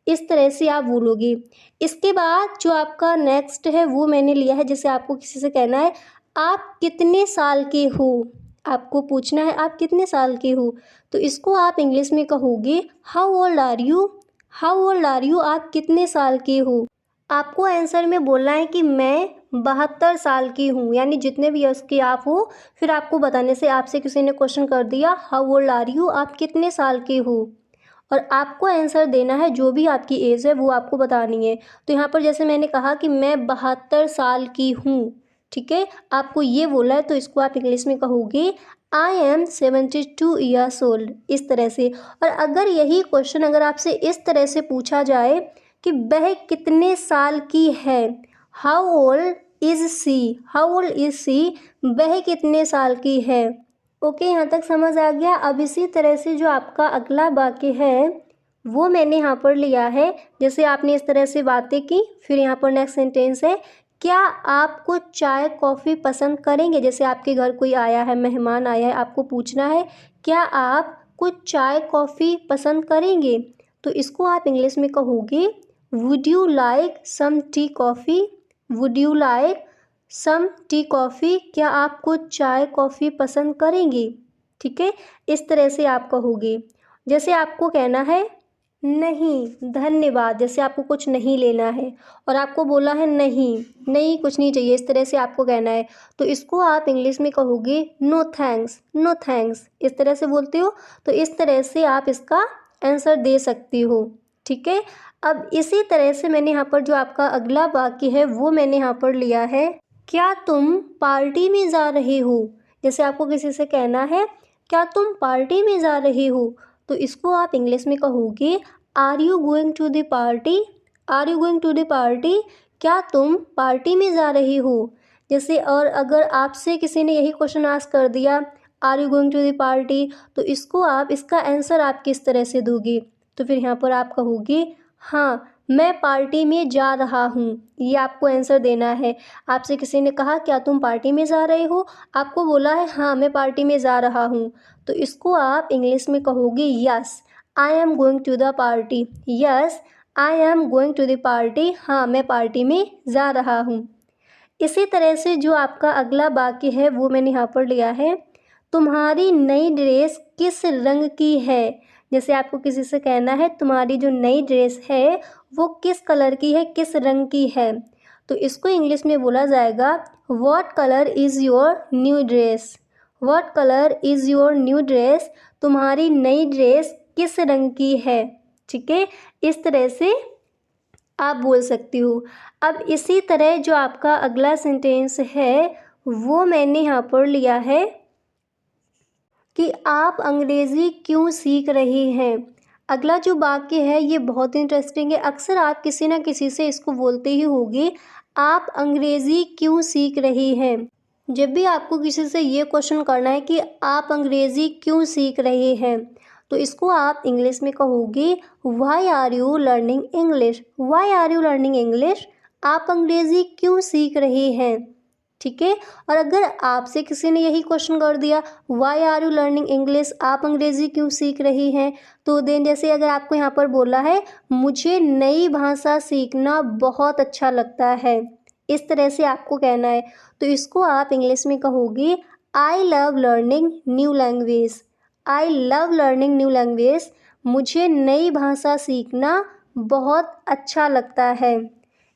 इस तरह से आप बोलोगे। इसके बाद जो आपका नेक्स्ट है वो मैंने लिया है, जैसे आपको किसी से कहना है आप कितने साल के हो, आपको पूछना है आप कितने साल के हो, तो इसको आप इंग्लिश में कहोगे how old are you. How old are you, आप कितने साल के हो। आपको आंसर में बोलना है कि मैं 72 साल की हूँ, यानी जितने भी ईयर्स के आप हो। फिर आपको बताने से आपसे किसी ने क्वेश्चन कर दिया हाउ ओल्ड आर यू, आप कितने साल के हो, और आपको आंसर देना है जो भी आपकी एज है वो आपको बतानी है। तो यहाँ पर जैसे मैंने कहा कि मैं 72 साल की हूँ, ठीक है, आपको ये बोला है, तो इसको आप इंग्लिश में कहोगे आई एम 72 ईयर्स ओल्ड, इस तरह से। और अगर यही क्वेश्चन अगर आपसे इस तरह से पूछा जाए कि वह कितने साल की है, how old is she, how old is she, वह कितने साल की है। ओके, यहाँ तक समझ आ गया। अब इसी तरह से जो आपका अगला वाक्य है वो मैंने यहाँ पर लिया है। जैसे आपने इस तरह से बातें की, फिर यहाँ पर नेक्स्ट सेंटेंस है क्या आप कुछ चाय कॉफ़ी पसंद करेंगे। जैसे आपके घर कोई आया है, मेहमान आया है, आपको पूछना है क्या आप कुछ चाय कॉफ़ी पसंद करेंगे, तो इसको आप इंग्लिश में कहोगे would you like some tea coffee. Would you like some tea coffee, क्या आप कुछ चाय कॉफ़ी पसंद करेंगे, ठीक है, इस तरह से आप कहोगे। जैसे आपको कहना है नहीं धन्यवाद, जैसे आपको कुछ नहीं लेना है और आपको बोला है नहीं नहीं कुछ नहीं चाहिए, इस तरह से आपको कहना है, तो इसको आप इंग्लिश में कहोगे नो थैंक्स। नो थैंक्स, इस तरह से बोलते हो, तो इस तरह से आप इसका आंसर दे सकती हो, ठीक है। अब इसी तरह से मैंने यहाँ पर जो आपका अगला वाक्य है वो मैंने यहाँ पर लिया है क्या तुम पार्टी में जा रहे हो। जैसे आपको किसी से कहना है क्या तुम पार्टी में जा रहे हो, तो इसको आप इंग्लिश में कहोगे are you going to the party. Are you going to the party, क्या तुम पार्टी में जा रहे हो। जैसे और अगर आपसे किसी ने यही क्वेश्चन आस्क कर दिया are you going to the party, तो इसको आप इसका आंसर आप किस तरह से दोगे, तो फिर यहाँ पर आप कहोगे हाँ मैं पार्टी में जा रहा हूँ, ये आपको आंसर देना है। आपसे किसी ने कहा क्या तुम पार्टी में जा रहे हो, आपको बोला है हाँ मैं पार्टी में जा रहा हूँ, तो इसको आप इंग्लिश में कहोगे yes I am going to the party. Yes I am going to the party, हाँ मैं पार्टी में जा रहा हूँ। इसी तरह से जो आपका अगला वाक्य है वो मैंने यहाँ पर लिया है तुम्हारी नई ड्रेस किस रंग की है। जैसे आपको किसी से कहना है तुम्हारी जो नई ड्रेस है वो किस कलर की है, किस रंग की है, तो इसको इंग्लिश में बोला जाएगा what colour is your new dress. What colour is your new dress, तुम्हारी नई ड्रेस किस रंग की है, ठीक है, इस तरह से आप बोल सकती हो। अब इसी तरह जो आपका अगला सेंटेंस है वो मैंने यहाँ पर लिया है कि आप अंग्रेज़ी क्यों सीख रहे हैं। अगला जो वाक्य है ये बहुत इंटरेस्टिंग है, अक्सर आप किसी ना किसी से इसको बोलते ही होंगे आप अंग्रेज़ी क्यों सीख रहे हैं। जब भी आपको किसी से ये क्वेश्चन करना है कि आप अंग्रेज़ी क्यों सीख रहे हैं, तो इसको आप इंग्लिश में कहोगे why are you learning English. Why are you learning English, आप अंग्रेज़ी क्यों सीख रहे हैं, ठीक है। और अगर आपसे किसी ने यही क्वेश्चन कर दिया why are you learning English, आप अंग्रेज़ी क्यों सीख रही हैं, तो देन जैसे अगर आपको यहाँ पर बोला है मुझे नई भाषा सीखना बहुत अच्छा लगता है, इस तरह से आपको कहना है, तो इसको आप इंग्लिश में कहोगे I love learning new language. I love learning new language, मुझे नई भाषा सीखना बहुत अच्छा लगता है।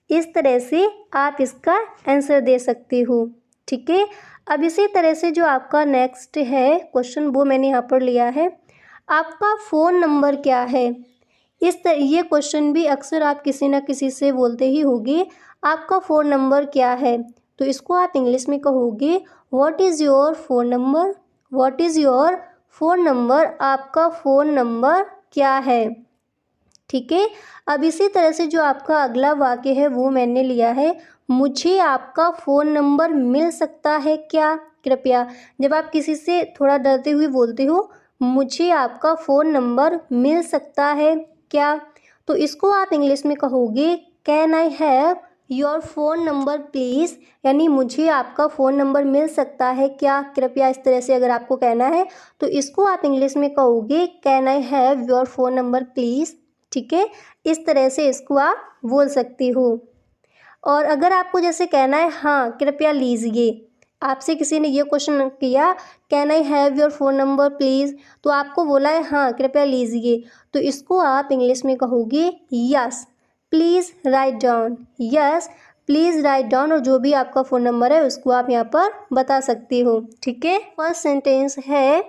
इस तरह से आप इसका आंसर दे सकते हो, ठीक है। अब इसी तरह से जो आपका नेक्स्ट है क्वेश्चन वो मैंने यहाँ पर लिया है आपका फ़ोन नंबर क्या है। ये क्वेश्चन भी अक्सर आप किसी ना किसी से बोलते ही होंगे आपका फ़ोन नंबर क्या है, तो इसको आप इंग्लिश में कहोगे what is your phone number. What is your phone number, आपका फ़ोन नंबर क्या है, ठीक है। अब इसी तरह से जो आपका अगला वाक्य है वो मैंने लिया है मुझे आपका फ़ोन नंबर मिल सकता है क्या। कृपया, जब आप किसी से थोड़ा डरते हुए बोलते हो मुझे आपका फ़ोन नंबर मिल सकता है क्या, तो इसको आप इंग्लिश में कहोगे can I have your phone number please, यानी मुझे आपका फ़ोन नंबर मिल सकता है क्या, कृपया। इस तरह से अगर आपको कहना है तो इसको आप इंग्लिश में कहोगे can I have your phone number please. ठीक है, इस तरह से इसको आप बोल सकती हो। और अगर आपको जैसे कहना है हाँ कृपया लीजिए, आपसे किसी ने ये क्वेश्चन किया can I have your phone number please, तो आपको बोला है हाँ कृपया लीजिए, तो इसको आप इंग्लिश में कहोगे yes please write down, yes please write down, और जो भी आपका फ़ोन नंबर है उसको आप यहाँ पर बता सकती हो। ठीक है, फर्स्ट सेंटेंस है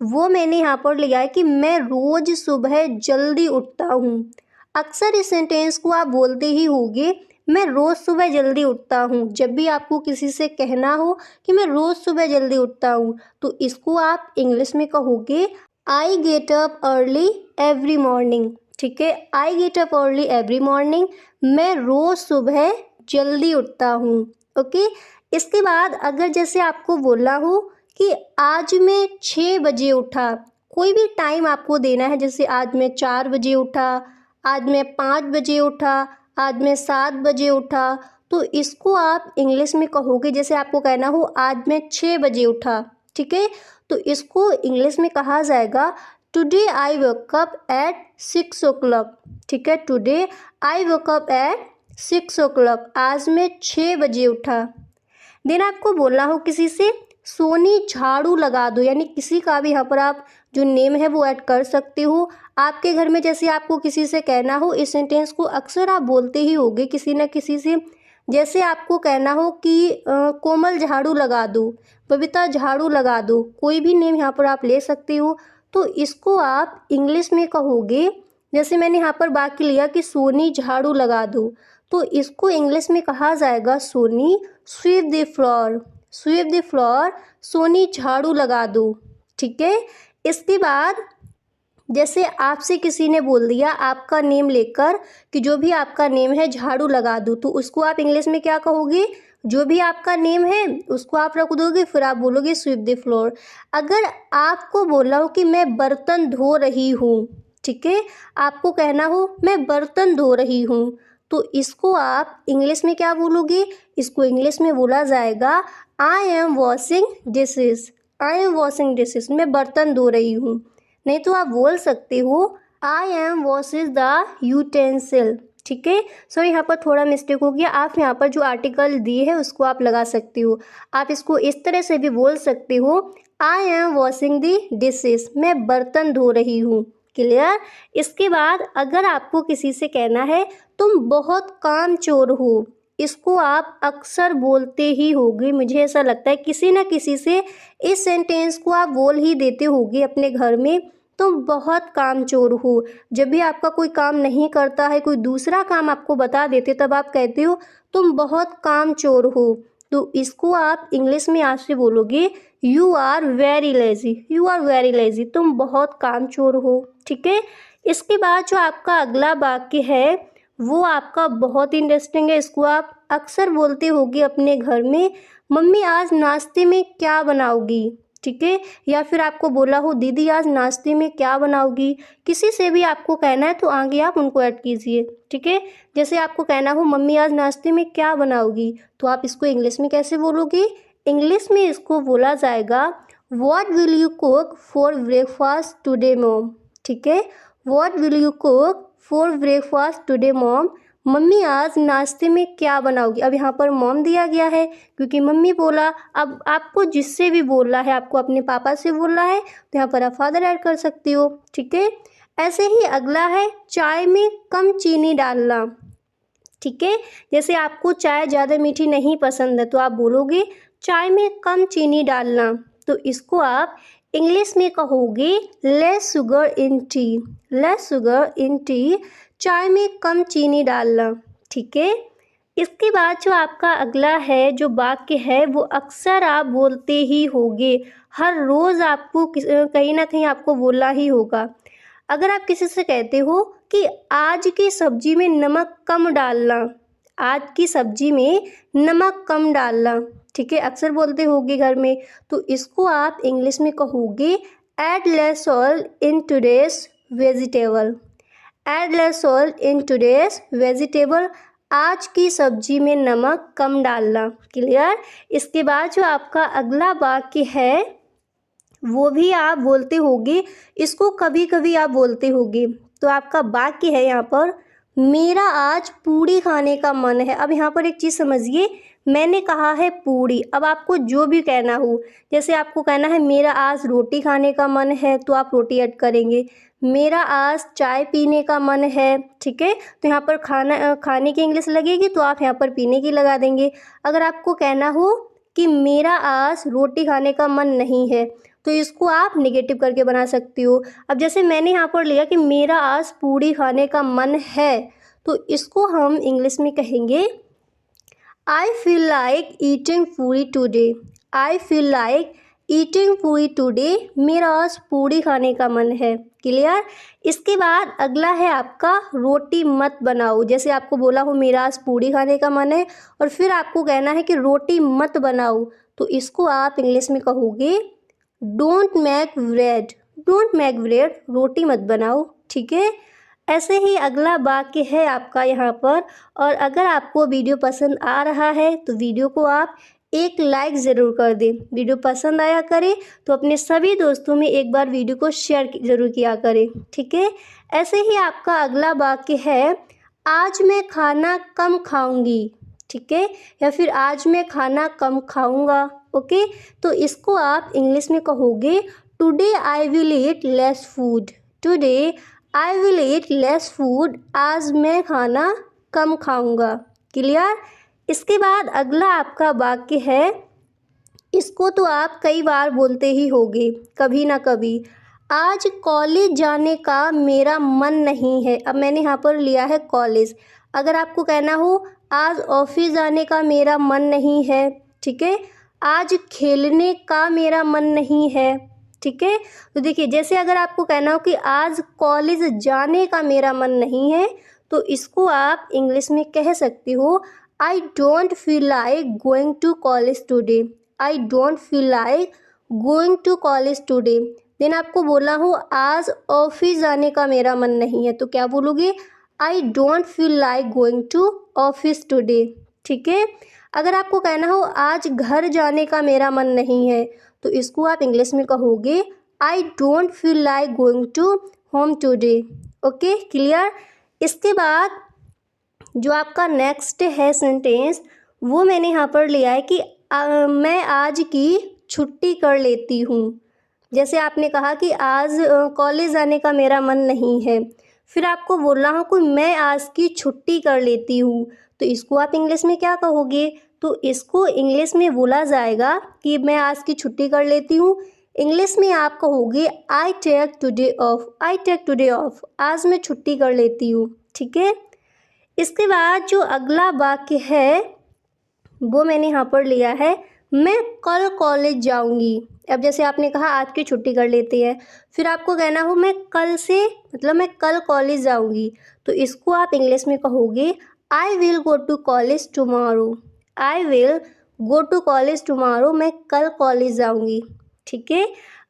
वो मैंने यहाँ पर लिया है कि मैं रोज़ सुबह जल्दी उठता हूँ। अक्सर इस सेंटेंस को आप बोलते ही होंगे, मैं रोज़ सुबह जल्दी उठता हूँ। जब भी आपको किसी से कहना हो कि मैं रोज़ सुबह जल्दी उठता हूँ, तो इसको आप इंग्लिश में कहोगे I get up early every morning. ठीक है, I get up early every morning, मैं रोज़ सुबह जल्दी उठता हूँ। ओके, इसके बाद अगर जैसे आपको बोलना हो कि आज मैं 6 बजे उठा, कोई भी टाइम आपको देना है, जैसे आज मैं 4 बजे उठा, आज मैं 5 बजे उठा, आज मैं 7 बजे उठा, तो इसको आप इंग्लिश में कहोगे, जैसे आपको कहना हो आज मैं 6 बजे उठा। ठीक है, तो इसको इंग्लिश में कहा जाएगा today I woke up at 6 o'clock। ठीक है, today I woke up at 6 o'clock, आज मैं 6 बजे उठा। देन आपको बोलना हो किसी से सोनी झाड़ू लगा दो, यानी किसी का भी यहाँ पर आप जो नेम है वो ऐड कर सकते हो। आपके घर में जैसे आपको किसी से कहना हो, इस सेंटेंस को अक्सर आप बोलते ही होगे किसी न किसी से। जैसे आपको कहना हो कि कोमल झाड़ू लगा दो, बबीता झाड़ू लगा दो, कोई भी नेम यहाँ पर आप ले सकते हो, तो इसको आप इंग्लिश में कहोगे। जैसे मैंने यहाँ पर बाकी लिया कि सोनी झाड़ू लगा दो, तो इसको इंग्लिश में कहा जाएगा Soni sweep the floor, sweep the floor, Soni झाड़ू लगा दो। ठीक है, इसके बाद जैसे आपसे किसी ने बोल दिया आपका नेम लेकर कि जो भी आपका नेम है झाड़ू लगा दो, तो उसको आप इंग्लिश में क्या कहोगे, जो भी आपका नेम है उसको आप रख दोगे, फिर आप बोलोगे स्वीप द फ्लोर। अगर आपको बोला हो कि मैं बर्तन धो रही हूँ, ठीक है, आपको कहना हो मैं बर्तन धो रही हूँ, तो इसको आप इंग्लिश में क्या बोलोगे, इसको इंग्लिश में बोला जाएगा I am washing dishes, I am washing dishes, मैं बर्तन धो रही हूँ। नहीं तो आप बोल सकते हो I am washing the utensil. ठीक है, सो यहाँ पर थोड़ा मिस्टेक हो गया, आप यहाँ पर जो आर्टिकल दिए है उसको आप लगा सकते हो। आप इसको इस तरह से भी बोल सकते हो I am washing the dishes, मैं बर्तन धो रही हूँ। क्लियर। इसके बाद अगर आपको किसी से कहना है तुम बहुत कामचोर हो, इसको आप अक्सर बोलते ही होगे, मुझे ऐसा लगता है किसी न किसी से इस सेंटेंस को आप बोल ही देते होगे अपने घर में, तुम बहुत कामचोर हो। जब भी आपका कोई काम नहीं करता है, कोई दूसरा काम आपको बता देते, तब आप कहते हो तुम बहुत कामचोर हो, तो इसको आप इंग्लिश में आज से बोलोगे you are very lazy, you are very lazy, तुम बहुत कामचोर हो। ठीक है, इसके बाद जो आपका अगला वाक्य है वो आपका बहुत इंटरेस्टिंग है, इसको आप अक्सर बोलते होगे अपने घर में, मम्मी आज नाश्ते में क्या बनाओगी। ठीक है, या फिर आपको बोला हो दीदी आज नाश्ते में क्या बनाओगी। किसी से भी आपको कहना है तो आगे आप उनको ऐड कीजिए। ठीक है, जैसे आपको कहना हो मम्मी आज नाश्ते में क्या बनाओगी, तो आप इसको इंग्लिश में कैसे बोलोगे, इंग्लिश में इसको बोला जाएगा what will you cook for breakfast today mom. ठीक है, what will you cook for breakfast today mom, mummy आज नाश्ते में क्या बनाओगी। अब यहाँ पर मॉम दिया गया है क्योंकि मम्मी बोला, अब आपको जिससे भी बोलना है, आपको अपने पापा से बोलना है तो यहाँ पर आप फादर ऐड कर सकती हो। ठीक है, ऐसे ही अगला है चाय में कम चीनी डालना। ठीक है, जैसे आपको चाय ज़्यादा मीठी नहीं पसंद है तो आप बोलोगे चाय में कम चीनी डालना, तो इसको आप इंग्लिश में कहोगे less sugar in T, less sugar in T, चाय में कम चीनी डालना। ठीक है, इसके बाद जो आपका अगला है जो वाक्य है वो अक्सर आप बोलते ही होगे, हर रोज़ आपको कहीं ना कहीं आपको बोलना ही होगा। अगर आप किसी से कहते हो कि आज की सब्जी में नमक कम डालना, आज की सब्जी में नमक कम डालना, ठीक है, अक्सर बोलते होगे घर में, तो इसको आप इंग्लिश में कहोगे add less salt in today's vegetable, add less salt in today's vegetable, आज की सब्जी में नमक कम डालना। क्लियर। इसके बाद जो आपका अगला वाक्य है वो भी आप बोलते होगे, इसको कभी कभी आप बोलते होगे। तो आपका वाक्य है यहाँ पर, मेरा आज पूड़ी खाने का मन है। अब यहाँ पर एक चीज़ समझिए, मैंने कहा है पूड़ी, अब आपको जो भी कहना हो, जैसे आपको कहना है मेरा आज रोटी खाने का मन है तो आप रोटी ऐड करेंगे, मेरा आज चाय पीने का मन है, ठीक है, तो यहाँ पर खाने की इंग्लिश लगेगी तो आप यहाँ पर पीने की लगा देंगे। अगर आपको कहना हो कि मेरा आज रोटी खाने का मन नहीं है तो इसको आप नेगेटिव करके बना सकती हो। अब जैसे मैंने यहाँ पर लिया कि मेरा आज पूड़ी खाने का मन है, तो इसको हम इंग्लिश में कहेंगे I feel like eating puri today. I feel like eating puri today, मेरा आज पूड़ी खाने का मन है। क्लियर। इसके बाद अगला है आपका रोटी मत बनाओ। जैसे आपको बोला हो मेरा आज पूड़ी खाने का मन है और फिर आपको कहना है कि रोटी मत बनाओ, तो इसको आप इंग्लिश में कहोगे don't make bread. Don't make bread, रोटी मत बनाओ। ठीक है। ऐसे ही अगला वाक्य है आपका यहाँ पर। और अगर आपको वीडियो पसंद आ रहा है तो वीडियो को आप एक लाइक ज़रूर कर दें। वीडियो पसंद आया करे तो अपने सभी दोस्तों में एक बार वीडियो को शेयर ज़रूर किया करें। ठीक है। ऐसे ही आपका अगला वाक्य है आज मैं खाना कम खाऊंगी। ठीक है, या फिर आज मैं खाना कम खाऊंगा। ओके, तो इसको आप इंग्लिश में कहोगे today I will eat less food. Today I will eat less food, आज मैं खाना कम खाऊंगा। क्लियर। इसके बाद अगला आपका वाक्य है, इसको तो आप कई बार बोलते ही होंगे कभी ना कभी, आज कॉलेज जाने का मेरा मन नहीं है। अब मैंने यहाँ पर लिया है कॉलेज। अगर आपको कहना हो आज ऑफिस जाने का मेरा मन नहीं है, ठीक है, आज खेलने का मेरा मन नहीं है। ठीक है, तो देखिए जैसे अगर आपको कहना हो कि आज कॉलेज जाने का मेरा मन नहीं है, तो इसको आप इंग्लिश में कह सकते हो I don't feel like going to college today. I don't feel like going to college today. Then आपको बोला हो आज ऑफिस जाने का मेरा मन नहीं है, तो क्या बोलोगे I don't feel like going to office today. ठीक है। अगर आपको कहना हो आज घर जाने का मेरा मन नहीं है, तो इसको आप इंग्लिश में कहोगे I don't feel like going to home today. Okay, clear. इसके बाद जो आपका नेक्स्ट है सेंटेंस, वो मैंने यहाँ पर लिया है कि मैं आज की छुट्टी कर लेती हूँ। जैसे आपने कहा कि आज कॉलेज जाने का मेरा मन नहीं है, फिर आपको बोलना हो कि मैं आज की छुट्टी कर लेती हूँ, तो इसको आप इंग्लिश में क्या कहोगे? तो इसको इंग्लिश में बोला जाएगा कि मैं आज की छुट्टी कर लेती हूँ। इंग्लिश में आप कहोगे I take today off. I take today off, आज मैं छुट्टी कर लेती हूँ। ठीक है। इसके बाद जो अगला वाक्य है वो मैंने यहाँ पर लिया है, मैं कल कॉलेज जाऊँगी। अब जैसे आपने कहा आज की छुट्टी कर लेते हैं, फिर आपको कहना हो मैं कल से, मतलब मैं कल कॉलेज जाऊँगी, तो इसको आप इंग्लिश में कहोगे I will go to college tomorrow. I will go to college tomorrow, मैं कल कॉलेज जाऊँगी। ठीक है।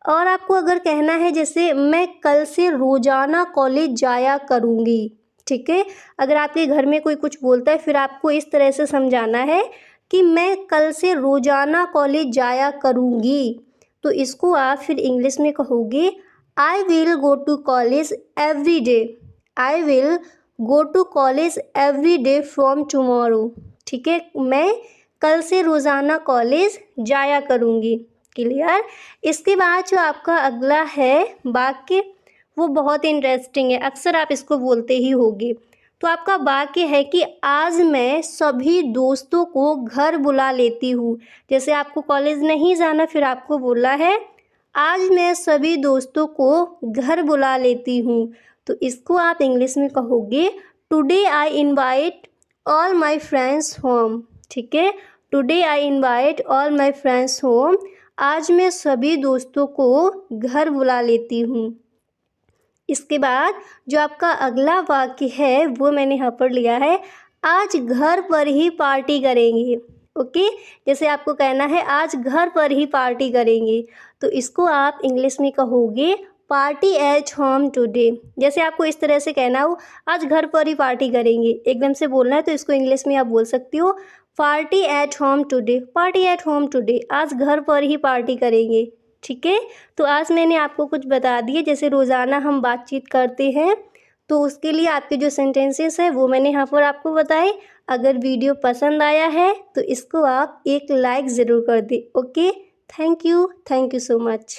और आपको अगर कहना है जैसे मैं कल से रोज़ाना कॉलेज जाया करूँगी। ठीक है। अगर आपके घर में कोई कुछ बोलता है, फिर आपको इस तरह से समझाना है कि मैं कल से रोज़ाना कॉलेज जाया करूँगी, तो इसको आप फिर इंग्लिश में कहोगे I will go to college every day. I will go to college every day from tomorrow. ठीक है, मैं कल से रोज़ाना कॉलेज जाया करूँगी। क्लियर। इसके बाद जो आपका अगला है वाक्य, वो बहुत इंटरेस्टिंग है, अक्सर आप इसको बोलते ही होंगे। तो आपका वाक्य है कि आज मैं सभी दोस्तों को घर बुला लेती हूँ। जैसे आपको कॉलेज नहीं जाना, फिर आपको बोला है आज मैं सभी दोस्तों को घर बुला लेती हूँ, तो इसको आप इंग्लिश में कहोगे today I invite all my friends home. ठीक है, today I invite all my friends home, आज मैं सभी दोस्तों को घर बुला लेती हूँ। इसके बाद जो आपका अगला वाक्य है वो मैंने यहाँ पर लिया है, आज घर पर ही पार्टी करेंगे। ओके, जैसे आपको कहना है आज घर पर ही पार्टी करेंगे, तो इसको आप इंग्लिश में कहोगे पार्टी एट होम टुडे। जैसे आपको इस तरह से कहना हो आज घर पर ही पार्टी करेंगे, एकदम से बोलना है तो इसको इंग्लिश में आप बोल सकती हो party at home today. Party at home today, आज घर पर ही पार्टी करेंगे। ठीक है, तो आज मैंने आपको कुछ बता दिए, जैसे रोज़ाना हम बातचीत करते हैं तो उसके लिए आपके जो सेंटेंसेस है वो मैंने यहाँ पर आपको बताए। अगर वीडियो पसंद आया है तो इसको आप एक लाइक ज़रूर कर दें। Okay, thank you so much.